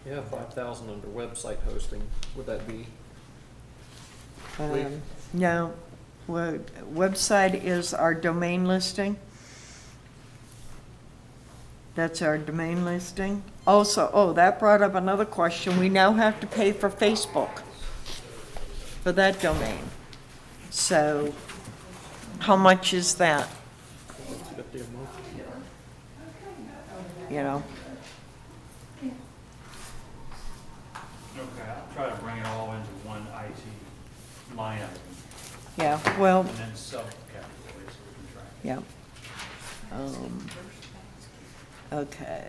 Yeah, 5,000 under website hosting. Would that be? No, website is our domain listing. That's our domain listing. Also, oh, that brought up another question. We now have to pay for Facebook for that domain. So how much is that, $50 a month. you know? Okay, I'll try to bring it all into one IT line item Yeah, well, and then subcategories so we can track it. yeah. Okay.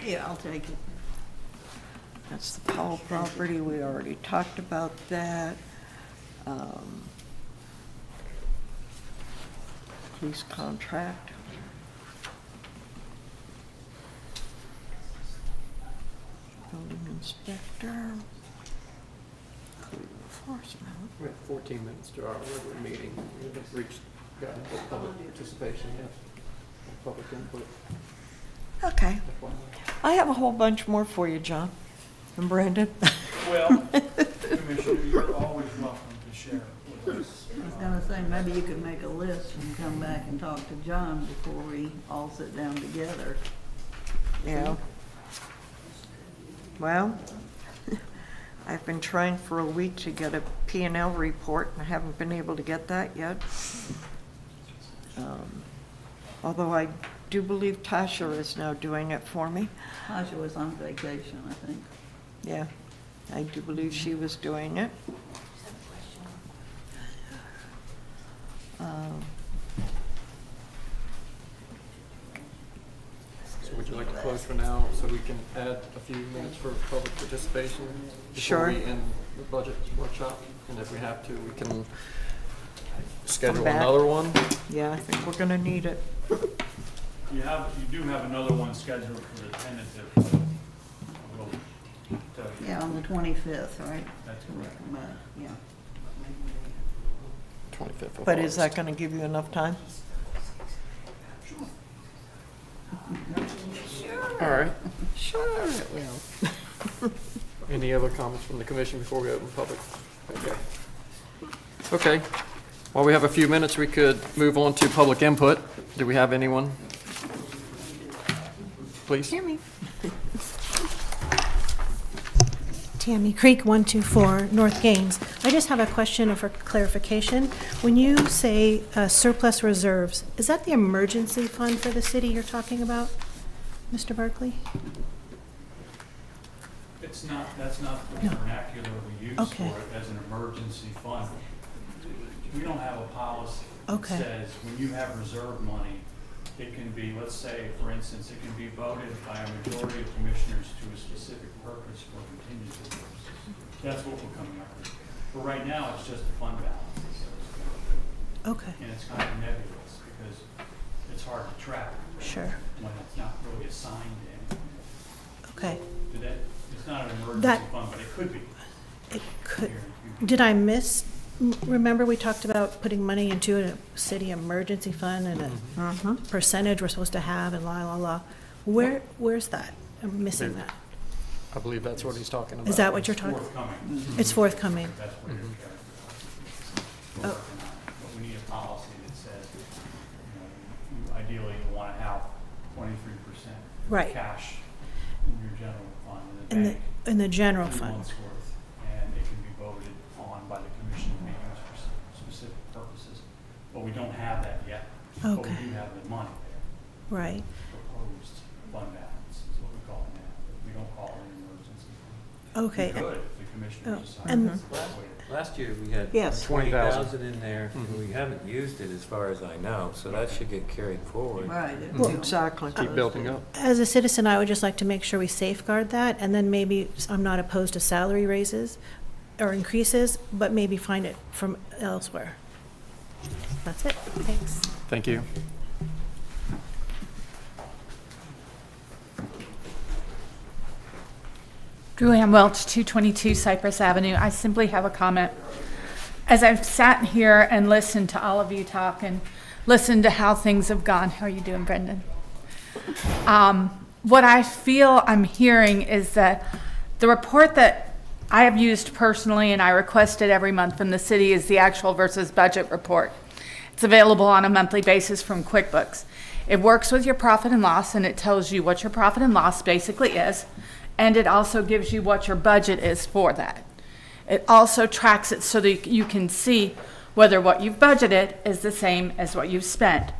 Yeah, I'll take it. That's the Powell property, we already talked about that. Police contract. Building inspector. Code enforcement. We have 14 minutes to our regular meeting. We haven't gotten to public participation yet. Public input. Okay, FYI. I have a whole bunch more for you, John and Brandon. Well, Commissioner, you're always welcome to share with us. I was gonna say, maybe you could make a list and come back and talk to John before we all sit down together. Yeah. Well, I've been trying for a week to get a P&L report, and I haven't been able to get that yet. Although I do believe Tasha is now doing it for me. Tasha was on vacation, I think. Yeah, I do believe she was doing it. So would you like to close for now so we can add a few minutes for public participation? Sure. Before we end the budget workshop? And if we have to, we can schedule back. another one? Yeah, I think we're gonna need it. You do have another one scheduled for the tentative. We'll tell you. Yeah, on the 25th, right? That's correct. But, yeah. 25th of But is that August. gonna give you enough time? All right. Sure it will. Any other comments from the commission before we open public? Okay. Okay. While we have a few minutes, we could move on to public input. Do we have anyone? Please. Tammy. Tammy Creek, 124 North Gaines. I just have a question for clarification. When you say surplus reserves, is that the emergency fund for the city you're talking about, Mr. Barkley? That's not the No. vernacular we use for Okay. it as an emergency fund. We don't have a policy that Okay. says when you have reserve money, it can be, let's say, for instance, it can be voted by a majority of commissioners to a specific purpose for contingency purposes. That's what we're coming up with. But right now, it's just a fund balance. Okay, And it's kind of nebulous because it's hard to track sure, when it's not really assigned to anything. okay. It's not an emergency That- fund, but it could be. It could, Here, you- did I miss, remember we talked about putting money into a city emergency fund and a percentage we're supposed to have and la, la, la. Where's that? I'm missing that. I believe that's what he's talking about. Is that what you're talking? Forthcoming. It's forthcoming. That's what you're Oh. working on. But we need a policy that says, you ideally you want to have 23% Right. cash in your general fund in In the the, bank. in the general 3 fund. months' worth, and it can be voted on by the commission to be used for specific purposes. But we don't have that yet. But Okay. we do have the money there. Right. Proposed fund balance is what we call it now. But we don't call it an emergency fund. Okay. We could if the commissioners Oh, decide and- that's the right way to. Last year, we had Yes. 20,000 in there, Mhm. and we haven't used it as far as I know, so that should get carried forward. Right. Exactly. Keep building up. As a citizen, I would just like to make sure we safeguard that, and then maybe, I'm not opposed to salary raises or increases, but maybe find it from elsewhere. That's it. Thanks. Thank you. Julianne Welch, 222 Cypress Avenue. I simply have a comment. As I've sat here and listened to all of you talk and listened to how things have gone, how are you doing, Brendan? What I feel I'm hearing is that the report that I have used personally and I requested every month from the city is the actual versus budget report. It's available on a monthly basis from QuickBooks. It works with your profit and loss, and it tells you what your profit and loss basically is, and it also gives you what your budget is for that. It also tracks it so that you can see whether what you've budgeted is the same as what you've spent.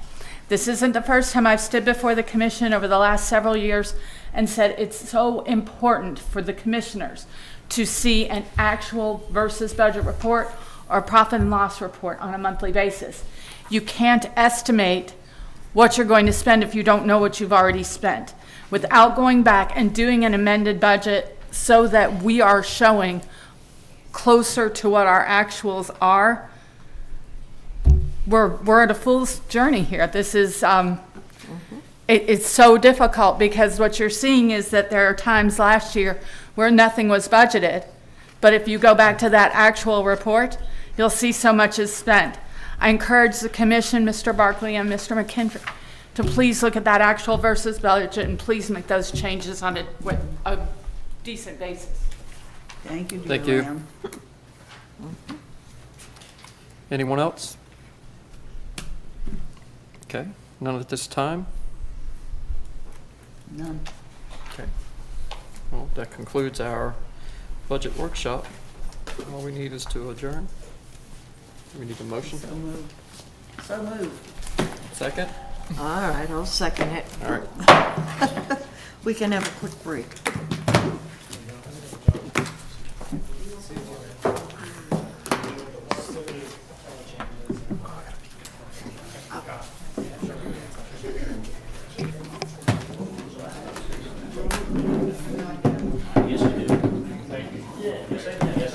This isn't the first time I've stood before the commission over the last several years and said it's so important for the commissioners to see an actual versus budget report or profit and loss report on a monthly basis. You can't estimate what you're going to spend if you don't know what you've already spent. Without going back and doing an amended budget so that we are showing closer to what our actuals are, we're at a fool's journey here. This is, it's so difficult because what you're seeing is that there are times last year where nothing was budgeted. But if you go back to that actual report, you'll see so much is spent. I encourage the commission, Mr. Barkley and Mr. McKendry, to please look at that actual versus budget and please make those changes on a decent basis. Thank you, Thank you. Joanne. Anyone else? Okay, none at this time. None. Okay. Well, that concludes our budget workshop. All we need is to adjourn. We need a motion. So moved. So moved. Second? All right, I'll second it. All right. We can have a quick break. Yes, you do. Thank you. Yes, I do. Yes,